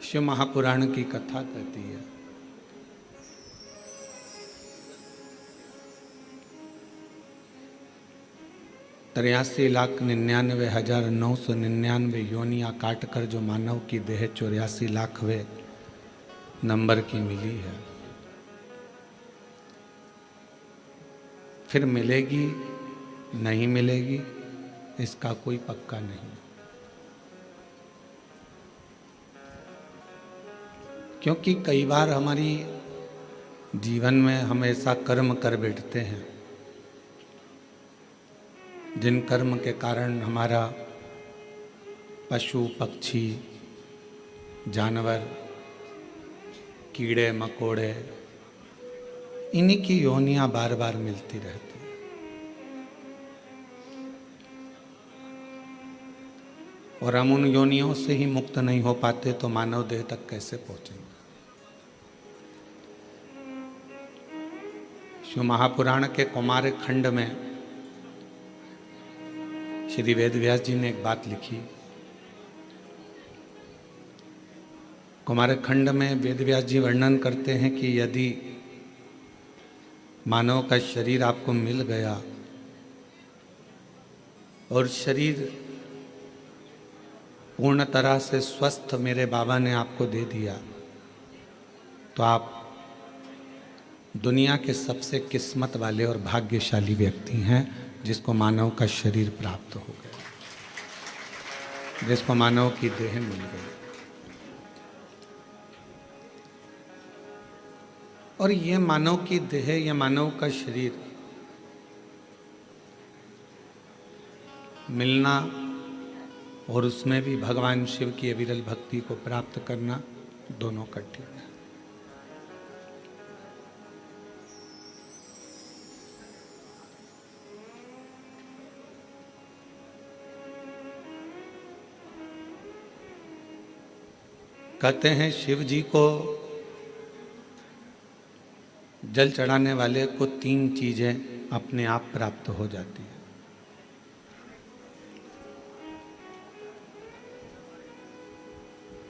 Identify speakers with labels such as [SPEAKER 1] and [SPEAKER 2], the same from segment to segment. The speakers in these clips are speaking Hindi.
[SPEAKER 1] शिव महापुराण की कथा कहती है, तिरासी लाख 99,999 योनियां काट कर जो मानव की देह 84 लाखवें नंबर की मिली है, फिर मिलेगी नहीं मिलेगी इसका कोई पक्का नहीं। क्योंकि कई बार हमारी जीवन में हम ऐसा कर्म कर बैठते हैं जिन कर्म के कारण हमारा पशु पक्षी जानवर कीड़े मकोड़े इन्हीं की योनियां बार बार मिलती रहती हैं। और हम उन योनियों से ही मुक्त नहीं हो पाते तो मानव देह तक कैसे पहुंचेंगे। शिव महापुराण के कुमार खंड में श्री वेदव्यास जी ने एक बात लिखी। कुमार खंड में वेदव्यास जी वर्णन करते हैं कि यदि मानव का शरीर आपको मिल गया और शरीर पूर्ण तरह से स्वस्थ मेरे बाबा ने आपको दे दिया तो आप दुनिया के सबसे किस्मत वाले और भाग्यशाली व्यक्ति हैं जिसको मानव का शरीर प्राप्त हो गया, जिसको मानव की देह मिल गई। और ये मानव की देह या मानव का शरीर मिलना और उसमें भी भगवान शिव की अविरल भक्ति को प्राप्त करना दोनों कठिन है। कहते हैं शिव जी को जल चढ़ाने वाले को 3 चीजें अपने आप प्राप्त हो जाती है।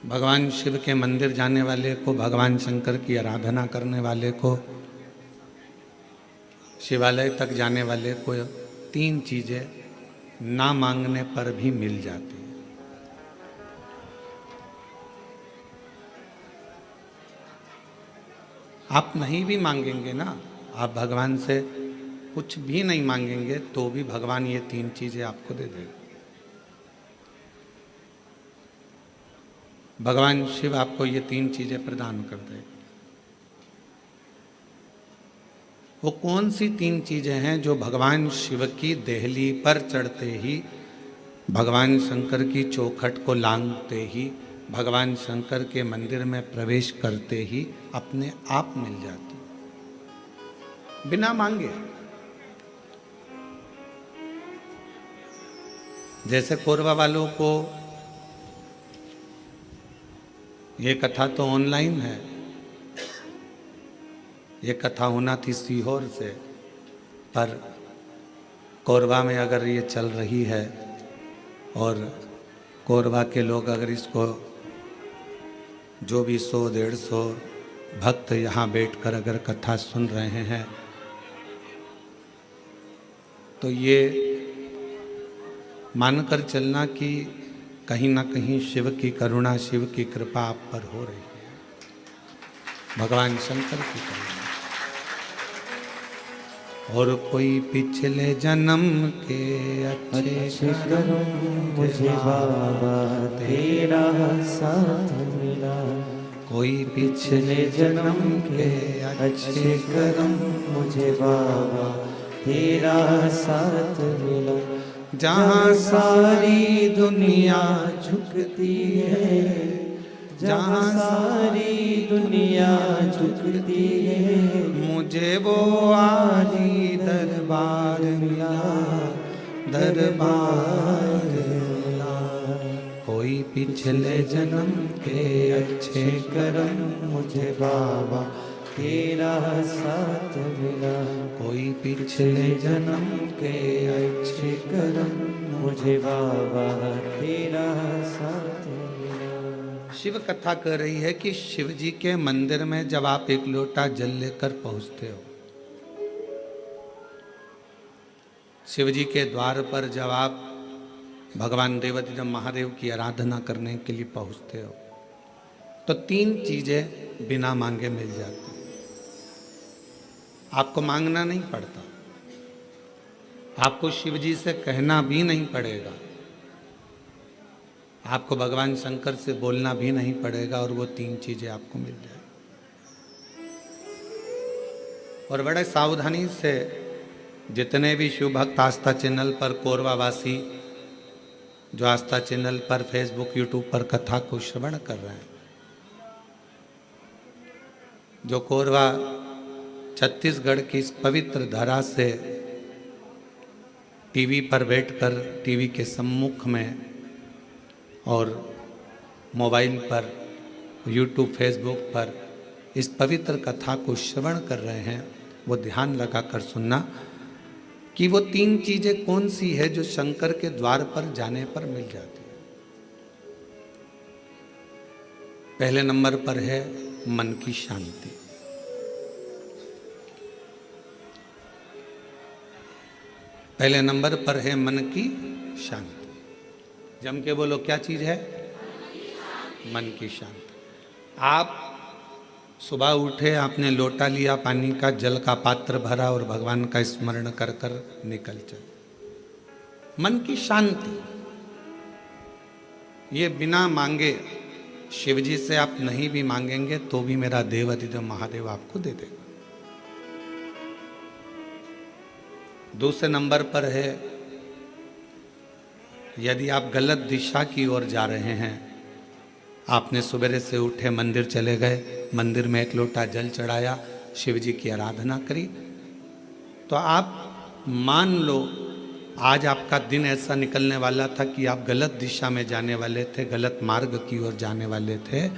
[SPEAKER 1] भगवान शिव के मंदिर जाने वाले को, भगवान शंकर की आराधना करने वाले को, शिवालय तक जाने वाले को 3 चीजें ना मांगने पर भी मिल जाती है। आप नहीं भी मांगेंगे ना, आप भगवान से कुछ भी नहीं मांगेंगे तो भी भगवान ये 3 चीजें आपको दे देंगे। भगवान शिव आपको ये 3 चीजें प्रदान कर देंगे। वो कौन सी 3 चीजें हैं जो भगवान शिव की देहली पर चढ़ते ही, भगवान शंकर की चौखट को लांघते ही, भगवान शंकर के मंदिर में प्रवेश करते ही अपने आप मिल जाती, बिना मांगे। जैसे कोरबा वालों को ये कथा तो ऑनलाइन है, ये कथा होना थी सीहोर से, पर कोरबा में अगर ये चल रही है और कोरबा के लोग अगर इसको जो भी 100-150 भक्त यहाँ बैठकर अगर कथा सुन रहे हैं तो ये मानकर चलना कि कहीं ना कहीं शिव की करुणा, शिव की कृपा आप पर हो रही है, भगवान शंकर की करुणा। और कोई पिछले जन्म के अच्छे कर्म मुझे बाबा तेरा साथ मिला, कोई पिछले जन्म के अच्छे कर्म मुझे बाबा तेरा साथ मिला। जहाँ सारी दुनिया झुकती है, जहाँ सारी दुनिया झुकती है, मुझे वो आली दरबार मिला, दरबार मिला। कोई पिछले जन्म के अच्छे कर्म मुझे बाबा तेरा साथ मिला, कोई पिछले जन्म के अच्छे कर्म मुझे बाबा तेरा साथ मिला। शिव कथा कह रही है कि शिव जी के मंदिर में जब आप एक लोटा जल लेकर पहुंचते हो, शिव जी के द्वार पर जब आप भगवान देवाधिदेव महादेव की आराधना करने के लिए पहुंचते हो, तो 3 चीजें बिना मांगे मिल जाती हैं। आपको मांगना नहीं पड़ता, आपको शिव जी से कहना भी नहीं पड़ेगा, आपको भगवान शंकर से बोलना भी नहीं पड़ेगा, और वो 3 चीजें आपको मिल जाएगी। और बड़े सावधानी से जितने भी शिव भक्त आस्था चैनल पर, कोरवावासी जो आस्था चैनल पर, फेसबुक, यूट्यूब पर कथा को श्रवण कर रहे हैं, जो कोरवा छत्तीसगढ़ की इस पवित्र धरा से टीवी पर बैठकर, टीवी के सम्मुख में और मोबाइल पर, यूट्यूब, फेसबुक पर इस पवित्र कथा को श्रवण कर रहे हैं, वो ध्यान लगाकर सुनना कि वो 3 चीजें कौन सी है जो शंकर के द्वार पर जाने पर मिल जाती है। पहले नंबर पर है मन की शांति। पहले नंबर पर है मन की शांति। जम के बोलो, क्या चीज है? मन की शांति। आप सुबह उठे, आपने लोटा लिया पानी का, जल का पात्र भरा और भगवान का स्मरण कर कर निकल चले। मन की शांति, ये बिना मांगे, शिव जी से आप नहीं भी मांगेंगे तो भी मेरा देवाधिदेव महादेव आपको दे देगा। दूसरे नंबर पर है, यदि आप गलत दिशा की ओर जा रहे हैं, आपने सवेरे से उठे, मंदिर चले गए, मंदिर में एक लोटा जल चढ़ाया, शिव जी की आराधना करी, तो आप मान लो आज आपका दिन ऐसा निकलने वाला था कि आप गलत दिशा में जाने वाले थे, गलत मार्ग की ओर जाने वाले थे,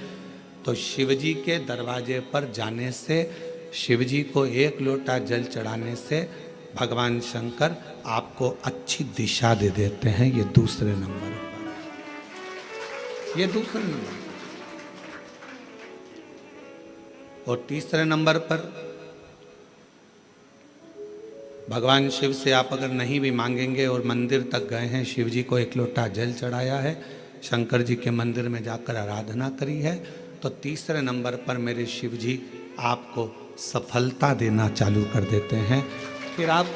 [SPEAKER 1] तो शिव जी के दरवाजे पर जाने से, शिव जी को एक लोटा जल चढ़ाने से भगवान शंकर आपको अच्छी दिशा दे देते हैं। ये दूसरे नंबर पर, ये दूसरे नंबर। और तीसरे नंबर पर भगवान शिव से आप अगर नहीं भी मांगेंगे और मंदिर तक गए हैं, शिव जी को एक लोटा जल चढ़ाया है, शंकर जी के मंदिर में जाकर आराधना करी है, तो तीसरे नंबर पर मेरे शिव जी आपको सफलता देना चालू कर देते हैं। फिर आप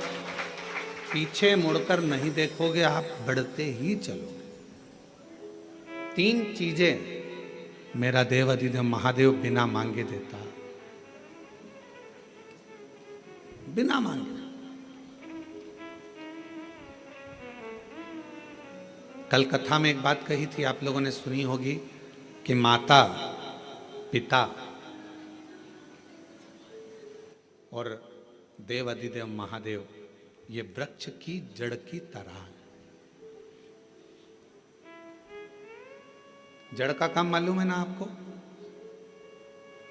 [SPEAKER 1] पीछे मुड़कर नहीं देखोगे, आप बढ़ते ही चलोगे। 3 चीजें मेरा देवाधिदेव महादेव बिना मांगे देता है, बिना मांगे। कल कथा में एक बात कही थी, आप लोगों ने सुनी होगी कि माता, पिता और देवाधिदेव महादेव ये वृक्ष की जड़ की तरह है। जड़ का काम मालूम है ना आपको?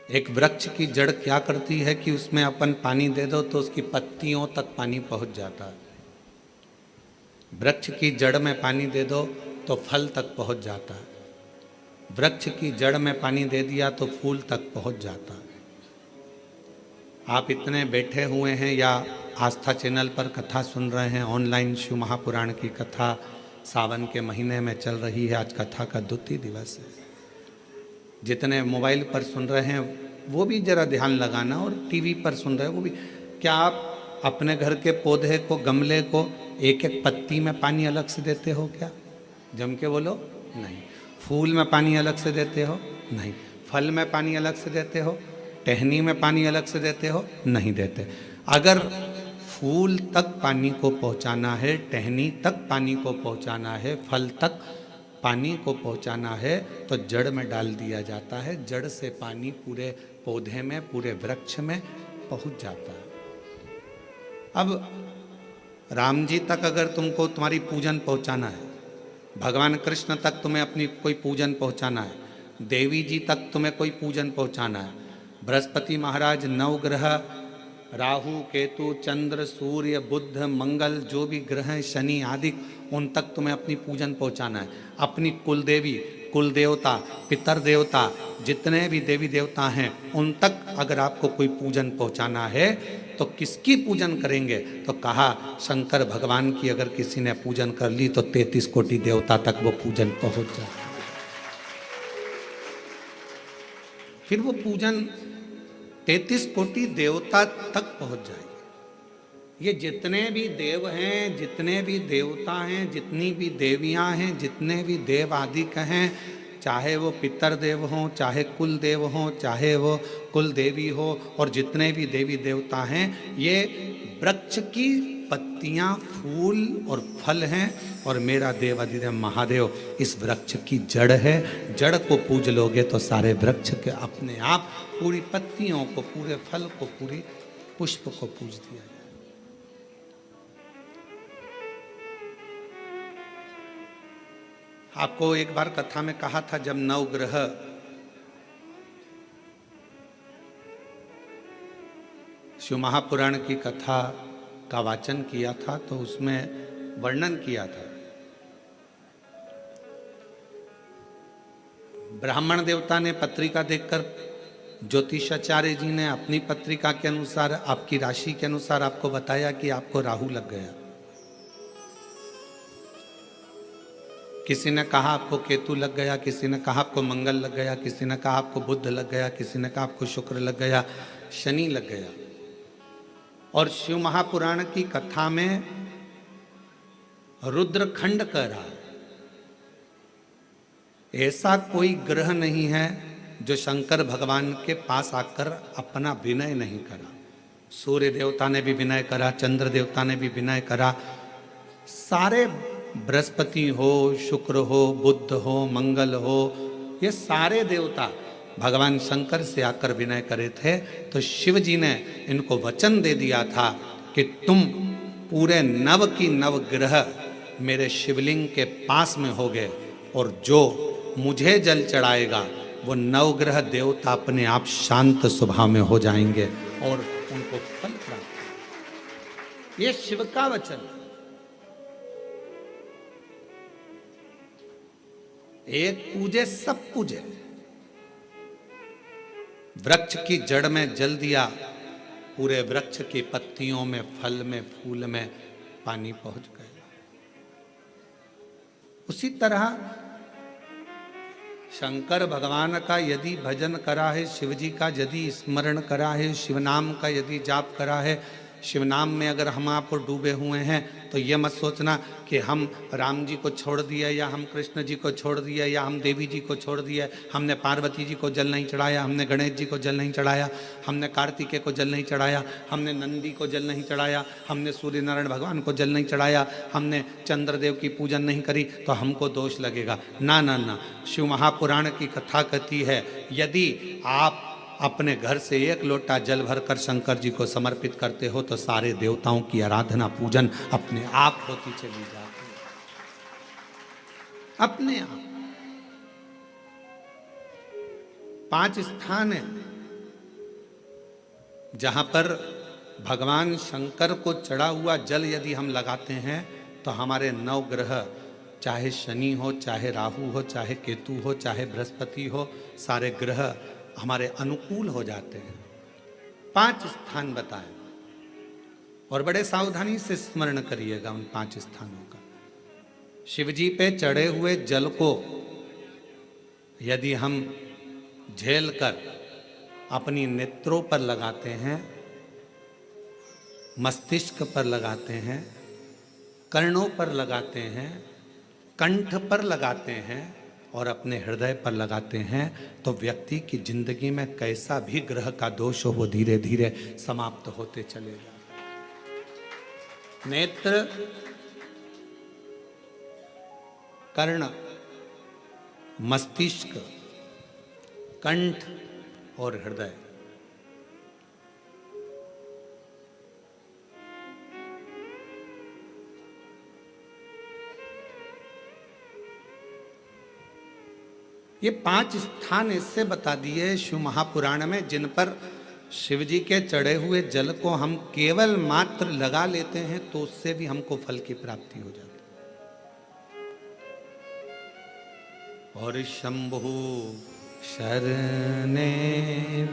[SPEAKER 1] एक वृक्ष की जड़ क्या करती है कि उसमें अपन पानी दे दो तो उसकी पत्तियों तक पानी पहुंच जाता है। वृक्ष की जड़ में पानी दे दो तो फल तक पहुंच जाता है। वृक्ष की जड़ में पानी दे दिया तो फूल तक पहुंच जाता है। आप इतने बैठे हुए हैं या आस्था चैनल पर कथा सुन रहे हैं, ऑनलाइन शिव महापुराण की कथा सावन के महीने में चल रही है, आज कथा का 2 दिवस है। जितने मोबाइल पर सुन रहे हैं वो भी जरा ध्यान लगाना, और टीवी पर सुन रहे हैं वो भी। क्या आप अपने घर के पौधे को, गमले को एक एक पत्ती में पानी अलग से देते हो क्या? जम के बोलो, नहीं। फूल में पानी अलग से देते हो? नहीं। फल में पानी अलग से देते हो? टहनी में पानी अलग से देते हो? नहीं देते। अगर फूल तक पानी को पहुंचाना है, टहनी तक पानी को पहुंचाना है, फल तक पानी को पहुंचाना है, तो जड़ में डाल दिया जाता है। जड़ से पानी पूरे पौधे में, पूरे वृक्ष में पहुंच जाता है। अब राम जी तक अगर तुमको तुम्हारी पूजन पहुंचाना है, भगवान कृष्ण तक तुम्हें अपनी कोई पूजन पहुंचाना है, देवी जी तक तुम्हें कोई पूजन पहुंचाना है, बृहस्पति महाराज, नवग्रह, राहु केतु चंद्र सूर्य बुध मंगल जो भी ग्रह हैं शनि आदि, उन तक तुम्हें अपनी पूजन पहुंचाना है। अपनी कुल देवी कुल देवता पितर देवता जितने भी देवी देवता हैं उन तक अगर आपको कोई पूजन पहुंचाना है तो किसकी पूजन करेंगे? तो कहा शंकर भगवान की अगर किसी ने पूजन कर ली तो 33 कोटि देवता तक वो पूजन पहुंच जाए। फिर वो पूजन 33 कोटि देवता तक पहुंच जाएगी। ये जितने भी देव हैं, जितने भी देवता हैं, जितनी भी देवियां हैं, जितने भी देव आदिक हैं, चाहे वो पितर देव हों, चाहे कुल देव हों, चाहे वो कुल देवी हो, और जितने भी देवी देवता हैं, ये वृक्ष की पत्तियां फूल और फल हैं, और मेरा देव अधिदेव महादेव इस वृक्ष की जड़ है। जड़ को पूज लोगे तो सारे वृक्ष के अपने आप पूरी पत्तियों को, पूरे फल को, पूरी पुष्प को पूज दिया जाए। आपको एक बार कथा में कहा था, जब नवग्रह शिव महापुराण की कथा का वाचन किया था तो उसमें वर्णन किया था। ब्राह्मण देवता ने पत्रिका देखकर ज्योतिषाचार्य जी ने अपनी पत्रिका के अनुसार, आपकी राशि के अनुसार आपको बताया कि आपको राहु लग गया। किसी ने कहा आपको केतु लग गया, किसी ने कहा आपको मंगल लग गया, किसी ने कहा आपको बुध लग गया, किसी ने कहा आपको शुक्र लग गया, शनि लग गया। और शिव महापुराण की कथा में रुद्रखंड कह रहा है, ऐसा कोई ग्रह नहीं है जो शंकर भगवान के पास आकर अपना विनय नहीं करा। सूर्य देवता ने भी विनय करा, चंद्र देवता ने भी विनय करा, सारे बृहस्पति हो, शुक्र हो, बुध हो, मंगल हो, ये सारे देवता भगवान शंकर से आकर विनय करे थे। तो शिव जी ने इनको वचन दे दिया था कि तुम पूरे नव की नव ग्रह मेरे शिवलिंग के पास में होगे, और जो मुझे जल चढ़ाएगा वो नवग्रह देवता अपने आप शांत स्वभाव में हो जाएंगे और उनको फल प्राप्त। ये शिव का वचन। एक पूजे सब पूजे। वृक्ष की जड़ में जल दिया, पूरे वृक्ष की पत्तियों में, फल में, फूल में पानी पहुंच गया। उसी तरह शंकर भगवान का यदि भजन करा है, शिव जी का यदि स्मरण करा है, शिव नाम का यदि जाप करा है, शिव नाम में अगर हम आप डूबे हुए हैं तो ये मत सोचना कि हम राम जी को छोड़ दिया, या हम कृष्ण जी को छोड़ दिया, या हम देवी जी को छोड़ दिया, हमने पार्वती जी को जल नहीं चढ़ाया, हमने गणेश जी को जल नहीं चढ़ाया, हमने कार्तिकेय को जल नहीं चढ़ाया, हमने नंदी को जल नहीं चढ़ाया, हमने सूर्य नारायण भगवान को जल नहीं चढ़ाया, हमने चंद्रदेव की पूजन नहीं करी तो हमको दोष लगेगा। ना ना ना, शिव महापुराण की कथा कहती है यदि आप अपने घर से एक लोटा जल भरकर शंकर जी को समर्पित करते हो तो सारे देवताओं की आराधना पूजन अपने आप होती चली जाती है, अपने आप। 5 स्थान है जहां पर भगवान शंकर को चढ़ा हुआ जल यदि हम लगाते हैं तो हमारे 9 ग्रह, चाहे शनि हो, चाहे राहु हो, चाहे केतु हो, चाहे बृहस्पति हो, सारे ग्रह हमारे अनुकूल हो जाते हैं। 5 स्थान बताएं और बड़े सावधानी से स्मरण करिएगा उन 5 स्थानों का। शिव जी पे चढ़े हुए जल को यदि हम झेल कर अपनी नेत्रों पर लगाते हैं, मस्तिष्क पर लगाते हैं, कर्णों पर लगाते हैं, कंठ पर लगाते हैं और अपने हृदय पर लगाते हैं तो व्यक्ति की जिंदगी में कैसा भी ग्रह का दोष हो वो धीरे धीरे समाप्त होते चले जाते। नेत्र, कर्ण, मस्तिष्क, कंठ और हृदय, ये 5 स्थान इससे बता दिए शिव महापुराण में जिन पर शिव जी के चढ़े हुए जल को हम केवल मात्र लगा लेते हैं तो उससे भी हमको फल की प्राप्ति हो जाती है। और शंभु शरणे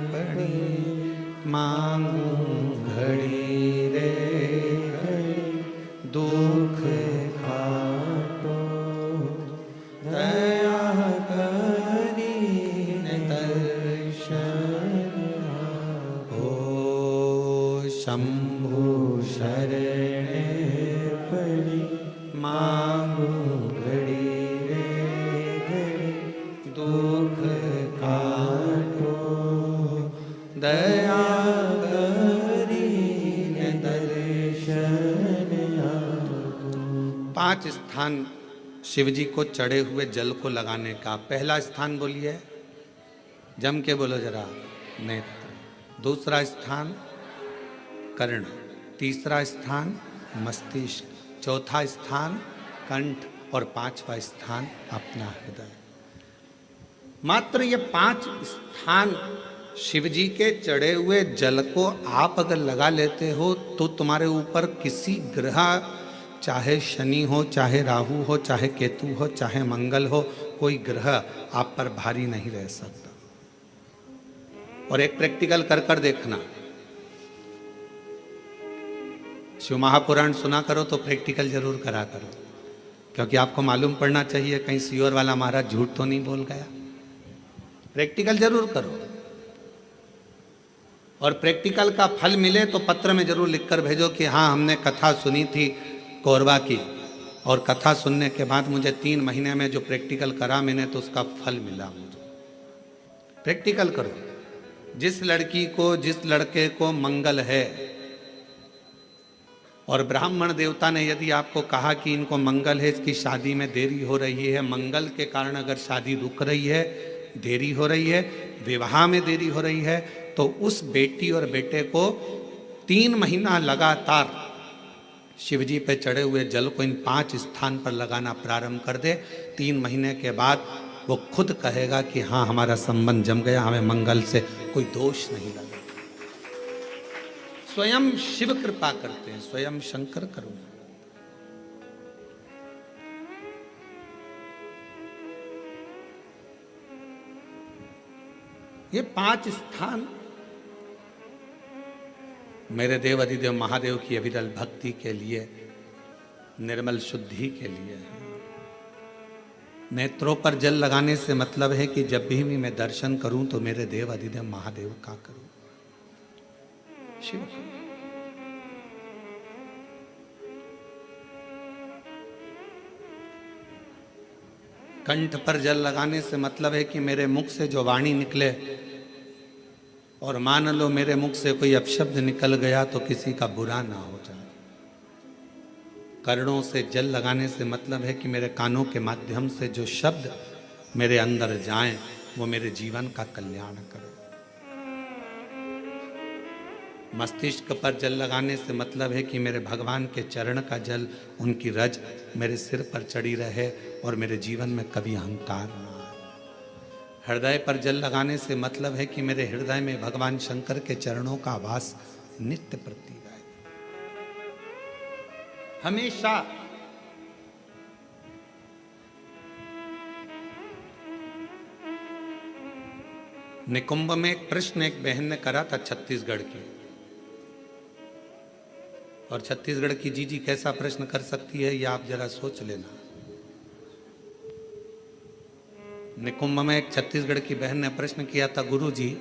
[SPEAKER 1] पड़ी मांगू घड़ी रे घड़ी दुख काटो दया करी दर्शन हो शंभु शरणे पड़ी मांगू घड़ी रे घड़ी दुख काटो दया करी दर्शन हो। 5 स्थान शिव जी को चढ़े हुए जल को लगाने का। पहला स्थान बोलिए, जम के बोलो जरा, नेत्र। दूसरा स्थान कर्ण। तीसरा स्थान मस्तिष्क। चौथा स्थान कंठ। और 5वां स्थान अपना हृदय। मात्र ये 5 स्थान शिव जी के चढ़े हुए जल को आप अगर लगा लेते हो तो तुम्हारे ऊपर किसी ग्रह, चाहे शनि हो, चाहे राहु हो, चाहे केतु हो, चाहे मंगल हो, कोई ग्रह आप पर भारी नहीं रह सकता। और एक प्रैक्टिकल कर कर देखना। शिव महापुराण सुना करो तो प्रैक्टिकल जरूर करा करो, क्योंकि आपको मालूम पड़ना चाहिए कहीं सीओर वाला महाराज झूठ तो नहीं बोल गया। प्रैक्टिकल जरूर करो, और प्रैक्टिकल का फल मिले तो पत्र में जरूर लिखकर भेजो कि हाँ हमने कथा सुनी थी कोरबा की, और कथा सुनने के बाद मुझे 3 महीने में जो प्रैक्टिकल करा मैंने तो उसका फल मिला मुझे। प्रैक्टिकल करो। जिस लड़की को, जिस लड़के को मंगल है, और ब्राह्मण देवता ने यदि आपको कहा कि इनको मंगल है, इसकी शादी में देरी हो रही है, मंगल के कारण अगर शादी रुक रही है, देरी हो रही है, विवाह में देरी हो रही है, तो उस बेटी और बेटे को 3 महीना लगातार शिवजी पे चढ़े हुए जल को इन 5 स्थान पर लगाना प्रारंभ कर दे। 3 महीने के बाद वो खुद कहेगा कि हाँ हमारा संबंध जम गया, हमें मंगल से कोई दोष नहीं लगा। स्वयं शिव कृपा करते हैं, स्वयं शंकर करो। ये 5 स्थान मेरे देव अधिदेव महादेव की अविरल भक्ति के लिए, निर्मल शुद्धि के लिए है। नेत्रों पर जल लगाने से मतलब है कि जब भी मैं दर्शन करूं तो मेरे देव अधिदेव महादेव का करूं, शिव। कंठ पर जल लगाने से मतलब है कि मेरे मुख से जो वाणी निकले, और मान लो मेरे मुख से कोई अपशब्द निकल गया तो किसी का बुरा ना हो जाए। कर्णों से जल लगाने से मतलब है कि मेरे कानों के माध्यम से जो शब्द मेरे अंदर जाएं वो मेरे जीवन का कल्याण करें। मस्तिष्क पर जल लगाने से मतलब है कि मेरे भगवान के चरण का जल, उनकी रज मेरे सिर पर चढ़ी रहे और मेरे जीवन में कभी अहंकार ना आए। हृदय पर जल लगाने से मतलब है कि मेरे हृदय में भगवान शंकर के चरणों का वास नित्य प्रति रहे, हमेशा। निकुंभ में एक प्रश्न एक बहन ने करा था छत्तीसगढ़ की, और छत्तीसगढ़ की जीजी कैसा प्रश्न कर सकती है ये आप जरा सोच लेना। निकुंभ में एक छत्तीसगढ़ की बहन ने प्रश्न किया था, गुरुजी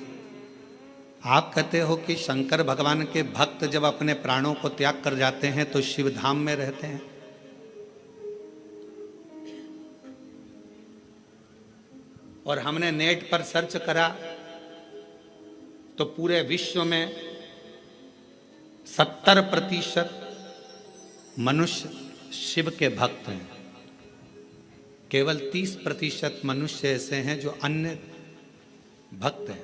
[SPEAKER 1] आप कहते हो कि शंकर भगवान के भक्त जब अपने प्राणों को त्याग कर जाते हैं तो शिव धाम में रहते हैं, और हमने नेट पर सर्च करा तो पूरे विश्व में 70% मनुष्य शिव के भक्त हैं, केवल 30% मनुष्य ऐसे हैं जो अन्य भक्त हैं।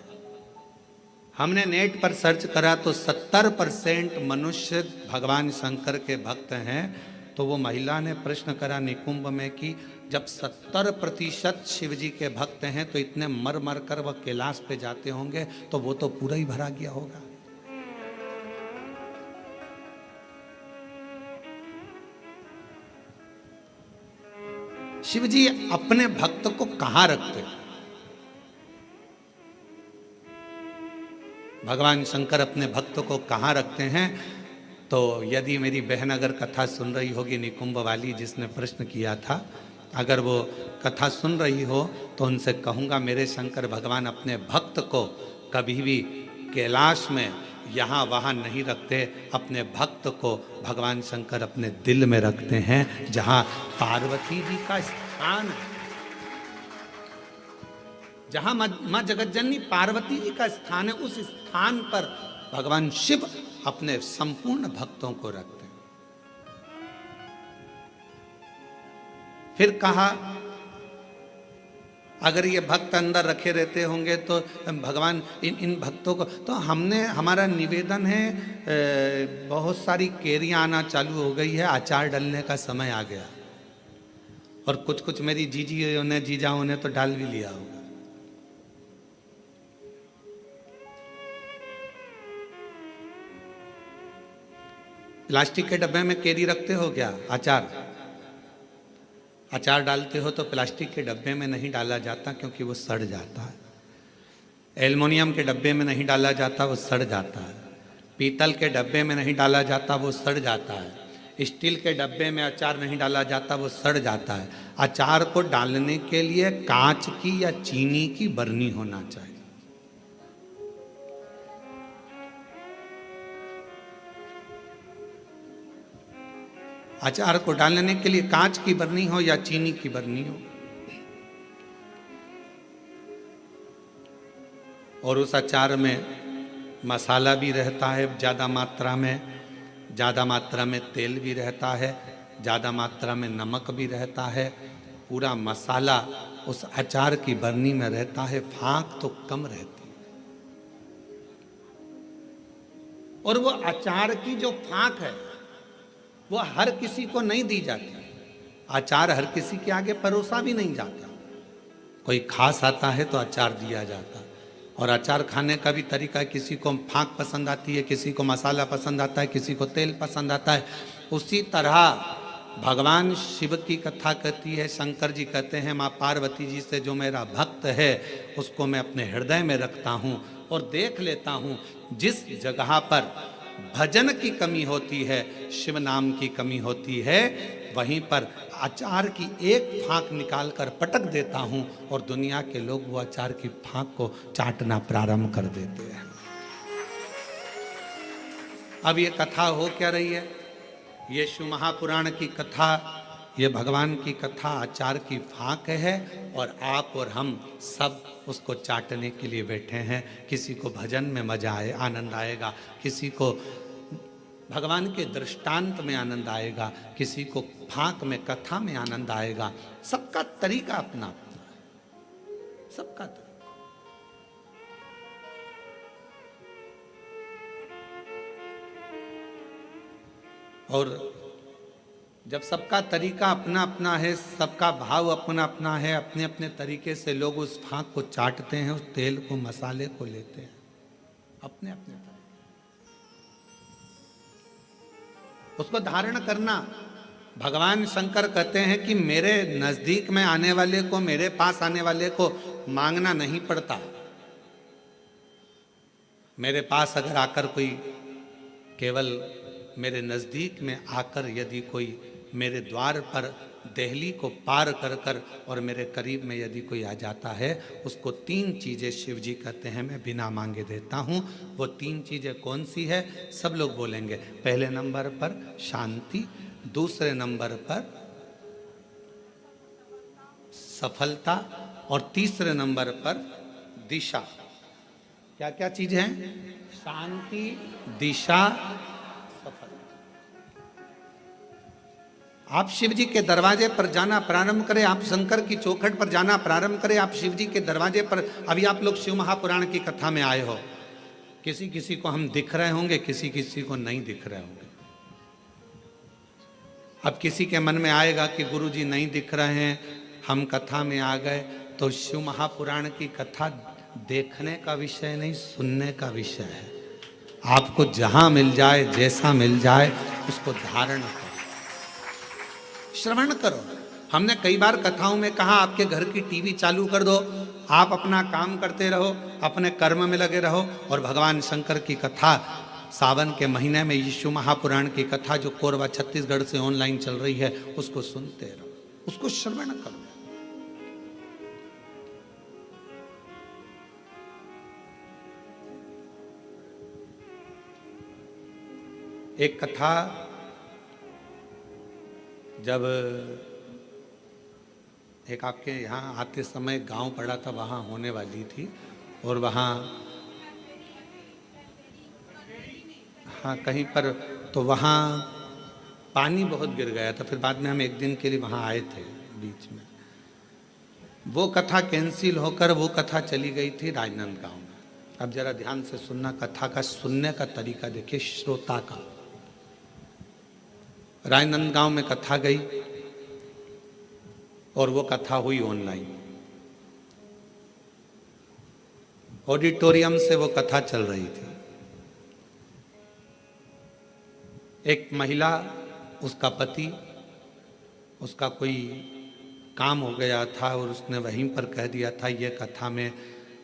[SPEAKER 1] हमने नेट पर सर्च करा तो 70% मनुष्य भगवान शंकर के भक्त हैं। तो वो महिला ने प्रश्न करा निकुंभ में कि जब 70% शिव जी के भक्त हैं तो इतने मर मर कर वह कैलाश पे जाते होंगे तो वो तो पूरा ही भरा गया होगा। शिव जी अपने भक्त को कहां रखते? भगवान शंकर अपने भक्त को कहां रखते हैं? तो यदि मेरी बहन अगर कथा सुन रही होगी, निकुंभ वाली जिसने प्रश्न किया था, अगर वो कथा सुन रही हो तो उनसे कहूँगा मेरे शंकर भगवान अपने भक्त को कभी भी कैलाश में यहाँ वहाँ नहीं रखते। अपने भक्त को भगवान शंकर अपने दिल में रखते हैं, जहाँ पार्वती जी का स्थान है, जहाँ माँ जगतजननी पार्वती जी का स्थान है, उस स्थान पर भगवान शिव अपने संपूर्ण भक्तों को रखते हैं। फिर कहा अगर ये भक्त अंदर रखे रहते होंगे तो भगवान इन भक्तों को, तो हमारा निवेदन है, बहुत सारी केरियां आना चालू हो गई है, अचार डालने का समय आ गया, और कुछ कुछ मेरी जीजियों ने जीजाओं ने तो डाल भी लिया होगा। प्लास्टिक के डब्बे में केरी रखते हो क्या? अचार डालते हो तो प्लास्टिक के डब्बे में नहीं डाला जाता क्योंकि वो सड़ जाता है। एल्युमिनियम के डब्बे में नहीं डाला जाता, वो सड़ जाता है। पीतल के डब्बे में नहीं डाला जाता, वो सड़ जाता है। स्टील के डब्बे में अचार नहीं डाला जाता, वो सड़ जाता है। अचार को डालने के लिए कांच की या चीनी की बरनी होना चाहिए। अचार को डालने के लिए कांच की बरनी हो या चीनी की बरनी हो, और उस अचार में मसाला भी रहता है ज़्यादा मात्रा में तेल भी रहता है, ज़्यादा मात्रा में नमक भी रहता है। पूरा मसाला उस अचार की बरनी में रहता है, फाँक तो कम रहती है। और वो अचार की जो फाँक है वो हर किसी को नहीं दी जाती। अचार हर किसी के आगे परोसा भी नहीं जाता। कोई खास आता है तो अचार दिया जाता। और अचार खाने का भी तरीका, किसी को फाँक पसंद आती है, किसी को मसाला पसंद आता है, किसी को तेल पसंद आता है। उसी तरह भगवान शिव की कथा कहती है, शंकर जी कहते हैं माँ पार्वती जी से जो मेरा भक्त है उसको मैं अपने हृदय में रखता हूँ और देख लेता हूँ जिस जगह पर भजन की कमी होती है, शिव नाम की कमी होती है, वहीं पर अचार की एक फाँक निकाल कर पटक देता हूं और दुनिया के लोग वो अचार की फाँक को चाटना प्रारंभ कर देते हैं। अब ये कथा हो क्या रही है? ये शिव महापुराण की कथा, ये भगवान की कथा अचार की फाँक है, और आप और हम सब उसको चाटने के लिए बैठे हैं। किसी को भजन में मजा आए, आनंद आएगा, किसी को भगवान के दृष्टांत में आनंद आएगा, किसी को फाँक में, कथा में आनंद आएगा। सबका तरीका अपना अपना है, सबका तरीका। और जब सबका तरीका अपना अपना है, सबका भाव अपना अपना है, अपने अपने तरीके से लोग उस फाँक को चाटते हैं, उस तेल को, मसाले को लेते हैं अपने अपने तरीके। उसको धारण करना, भगवान शंकर कहते हैं कि मेरे नजदीक में आने वाले को, मेरे पास आने वाले को मांगना नहीं पड़ता। मेरे पास अगर आकर कोई, केवल मेरे नज़दीक में आकर यदि कोई मेरे द्वार पर देहली को पार कर कर और मेरे करीब में यदि कोई आ जाता है, उसको 3 चीज़ें शिव जी कहते हैं मैं बिना मांगे देता हूँ। वो 3 चीज़ें कौन सी है? सब लोग बोलेंगे। पहले नंबर पर शांति, दूसरे नंबर पर सफलता, और तीसरे नंबर पर दिशा। क्या क्या चीज़ हैं? शांति, दिशा, सफलता। आप शिव जी के दरवाजे पर जाना प्रारंभ करें, आप शंकर की चौखट पर जाना प्रारंभ करें, आप शिव जी के दरवाजे पर। अभी आप लोग शिव महापुराण की कथा में आए हो, किसी किसी को हम दिख रहे होंगे, किसी किसी को नहीं दिख रहे होंगे। अब किसी के मन में आएगा कि गुरु जी नहीं दिख रहे हैं, हम कथा में आ गए तो शिव महापुराण की कथा देखने का विषय नहीं, सुनने का विषय है। आपको जहां मिल जाए, जैसा मिल जाए, उसको धारण करो, श्रवण करो। हमने कई बार कथाओं में कहा आपके घर की टीवी चालू कर दो, आप अपना काम करते रहो, अपने कर्म में लगे रहो और भगवान शंकर की कथा सावन के महीने में यीशु महापुराण की कथा जो कोरबा छत्तीसगढ़ से ऑनलाइन चल रही है उसको सुनते रहो, उसको श्रवण करो। एक कथा जब एक आपके यहाँ आते समय गांव पड़ा था, वहाँ होने वाली थी और वहाँ हाँ कहीं पर, तो वहाँ पानी बहुत गिर गया था। फिर बाद में हम एक दिन के लिए वहाँ आए थे बीच में। वो कथा कैंसिल होकर वो कथा चली गई थी राजनांदगांव में। अब जरा ध्यान से सुनना, कथा का सुनने का तरीका देखिए श्रोता का। राजनांदगांव में कथा गई और वो कथा हुई ऑनलाइन, ऑडिटोरियम से वो कथा चल रही थी। एक महिला, उसका पति, उसका कोई काम हो गया था और उसने वहीं पर कह दिया था ये कथा में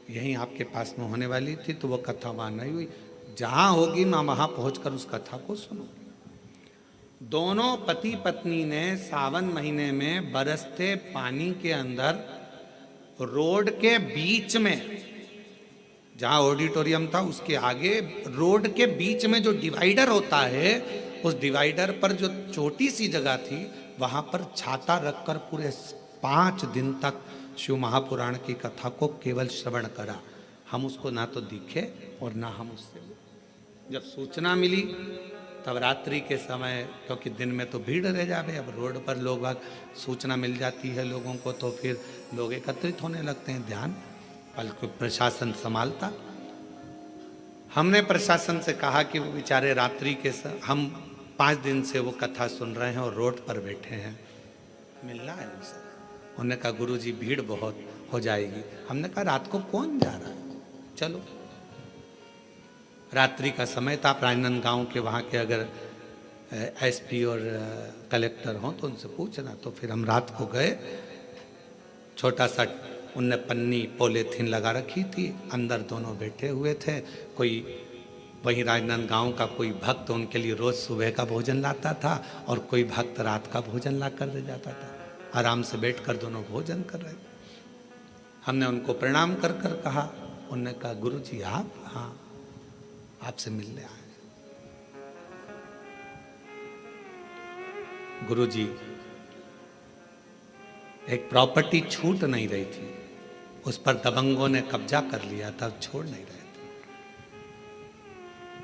[SPEAKER 1] यहीं आपके पास में होने वाली थी, तो वो कथा वहाँ नहीं हुई। जहाँ होगी मैं वहाँ पहुँचकर उस कथा को सुनूंगी। दोनों पति पत्नी ने सावन महीने में बरसते पानी के अंदर रोड के बीच में, जहाँ ऑडिटोरियम था उसके आगे रोड के बीच में जो डिवाइडर होता है, उस डिवाइडर पर जो छोटी सी जगह थी वहाँ पर छाता रखकर पूरे 5 दिन तक शिव महापुराण की कथा को केवल श्रवण करा। हम उसको ना तो दिखे और ना हम उससे, जब सूचना मिली तब रात्रि के समय, क्योंकि दिन में तो भीड़ रह जावे, अब रोड पर लोग सूचना मिल जाती है लोगों को तो फिर लोग एकत्रित होने लगते हैं, ध्यान बल्कि प्रशासन संभालता। हमने प्रशासन से कहा कि वो बेचारे रात्रि के हम 5 दिन से वो कथा सुन रहे हैं और रोड पर बैठे हैं, मिलना है उनसे। उन्होंने कहा गुरुजी भीड़ बहुत हो जाएगी। हमने कहा रात को कौन जा रहा है, चलो। रात्रि का समय था। राजनांदगांव के वहाँ के अगर एसपी और कलेक्टर हों तो उनसे पूछना। तो फिर हम रात को गए। छोटा सा उनने पन्नी पॉलीथीन लगा रखी थी, अंदर दोनों बैठे हुए थे। कोई वहीं राजनांदगांव का कोई भक्त उनके लिए रोज सुबह का भोजन लाता था और कोई भक्त रात का भोजन ला कर दे जाता था। आराम से बैठकर दोनों भोजन कर रहे थे। हमने उनको प्रणाम कर कर कहा। उन्होंने कहा गुरुजी आप? हाँ, आपसे मिलने आए। गुरुजी, एक प्रॉपर्टी छूट नहीं रही थी, उस पर दबंगों ने कब्जा कर लिया था, छोड़ नहीं रहे थे।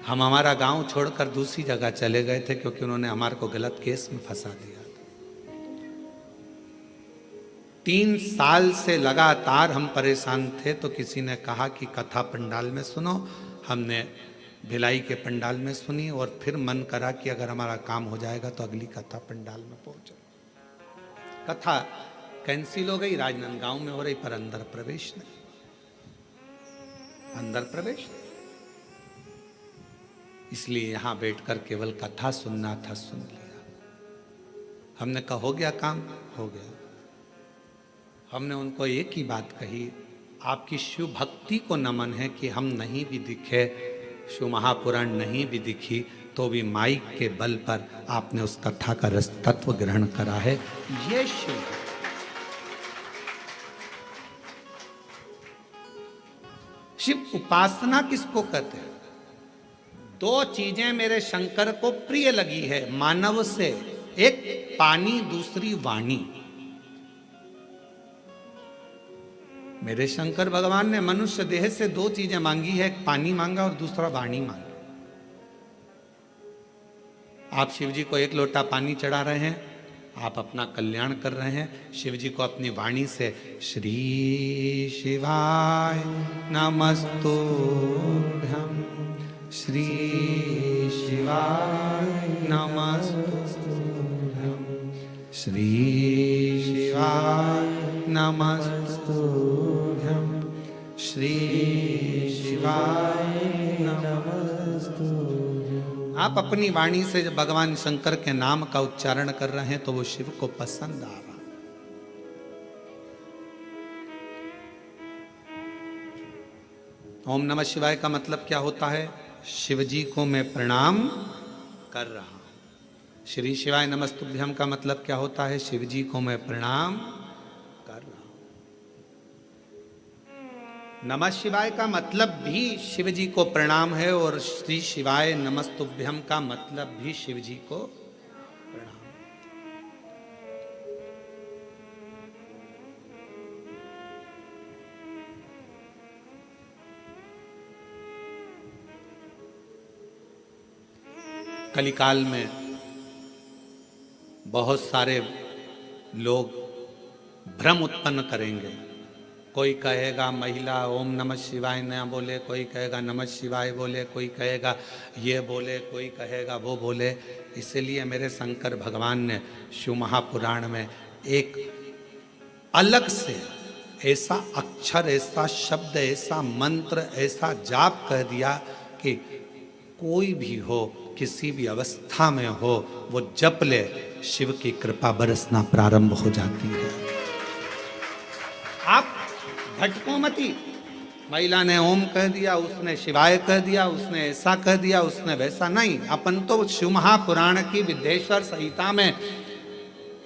[SPEAKER 1] हम हमारा गांव छोड़कर दूसरी जगह चले गए थे क्योंकि उन्होंने हमारे को गलत केस में फंसा दिया था। 3 साल से लगातार हम परेशान थे। तो किसी ने कहा कि कथा पंडाल में सुनो। हमने भिलाई के पंडाल में सुनी और फिर मन करा कि अगर हमारा काम हो जाएगा तो अगली कथा पंडाल में पहुंचे। कथा कैंसिल हो गई, राजनांदगांव में हो रही, पर अंदर प्रवेश नहीं, अंदर प्रवेश नहीं। इसलिए यहां बैठकर केवल कथा सुनना था, सुन लिया। हमने कहा हो गया काम, हो गया। हमने उनको एक ही बात कही, आपकी शिव भक्ति को नमन है कि हम नहीं भी दिखे, शिव महापुराण नहीं भी दिखी, तो भी माइक के बल पर आपने उस कथा का रस तत्व ग्रहण करा है। ये शिव शिव उपासना किसको कहते हैं? 2 चीजें मेरे शंकर को प्रिय लगी है मानव से, एक पानी, दूसरी वाणी। मेरे शंकर भगवान ने मनुष्य देह से 2 चीजें मांगी है, एक पानी मांगा और दूसरा वाणी मांगी। आप शिव जी को 1 लोटा पानी चढ़ा रहे हैं, आप अपना कल्याण कर रहे हैं। शिव जी को अपनी वाणी से श्री शिवाय नमस्तुभ्यं, श्री शिवाय नमस्तुभ्यं, श्री शिवाय नमस्तुभ्यं श्री शिवाय नमस्तुभ्यं। आप अपनी वाणी से जब भगवान शंकर के नाम का उच्चारण कर रहे हैं तो वो शिव को पसंद आ रहा। ओम नमः शिवाय का मतलब क्या होता है? शिव जी को मैं प्रणाम कर रहा हूं। श्री शिवाय नमस्तुभ्यम का मतलब क्या होता है? शिव जी को मैं प्रणाम कर रहा हूं। नमः शिवाय का मतलब भी शिव जी को प्रणाम है और श्री शिवाय नमस्तुभ्यम का मतलब भी शिव जी को प्रणाम। कलिकाल में बहुत सारे लोग भ्रम उत्पन्न करेंगे। कोई कहेगा महिला ओम नमः शिवाय न बोले, कोई कहेगा नमः शिवाय बोले, कोई कहेगा ये बोले, कोई कहेगा वो बोले। इसलिए मेरे शंकर भगवान ने शिव महापुराण में एक अलग से ऐसा अक्षर, ऐसा शब्द, ऐसा मंत्र, ऐसा जाप कह दिया कि कोई भी हो, किसी भी अवस्था में हो, वो जप ले, शिव की कृपा बरसना प्रारंभ हो जाती है। आप भटको मती। महिला ने ओम कह दिया, उसने शिवाय कह दिया, उसने ऐसा कह दिया, उसने वैसा नहीं। अपन तो शिव महापुराण की विद्येश्वर संहिता में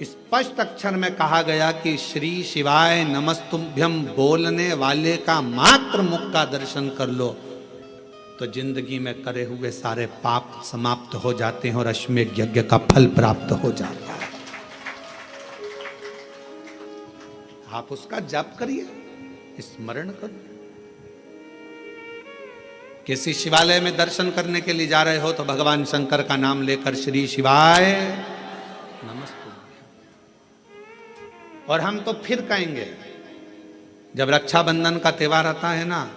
[SPEAKER 1] स्पष्ट अक्षर में कहा गया कि श्री शिवाय नमस्तुभ्यम बोलने वाले का मात्र मुख का दर्शन कर लो तो जिंदगी में करे हुए सारे पाप समाप्त हो जाते हैं और अश्वमेध यज्ञ का फल प्राप्त हो जाता है। आप उसका जाप करिए, स्मरण करो। किसी शिवालय में दर्शन करने के लिए जा रहे हो तो भगवान शंकर का नाम लेकर श्री शिवाय नमस्तुभ्यम। और हम तो फिर कहेंगे, जब रक्षाबंधन का त्योहार आता है ना,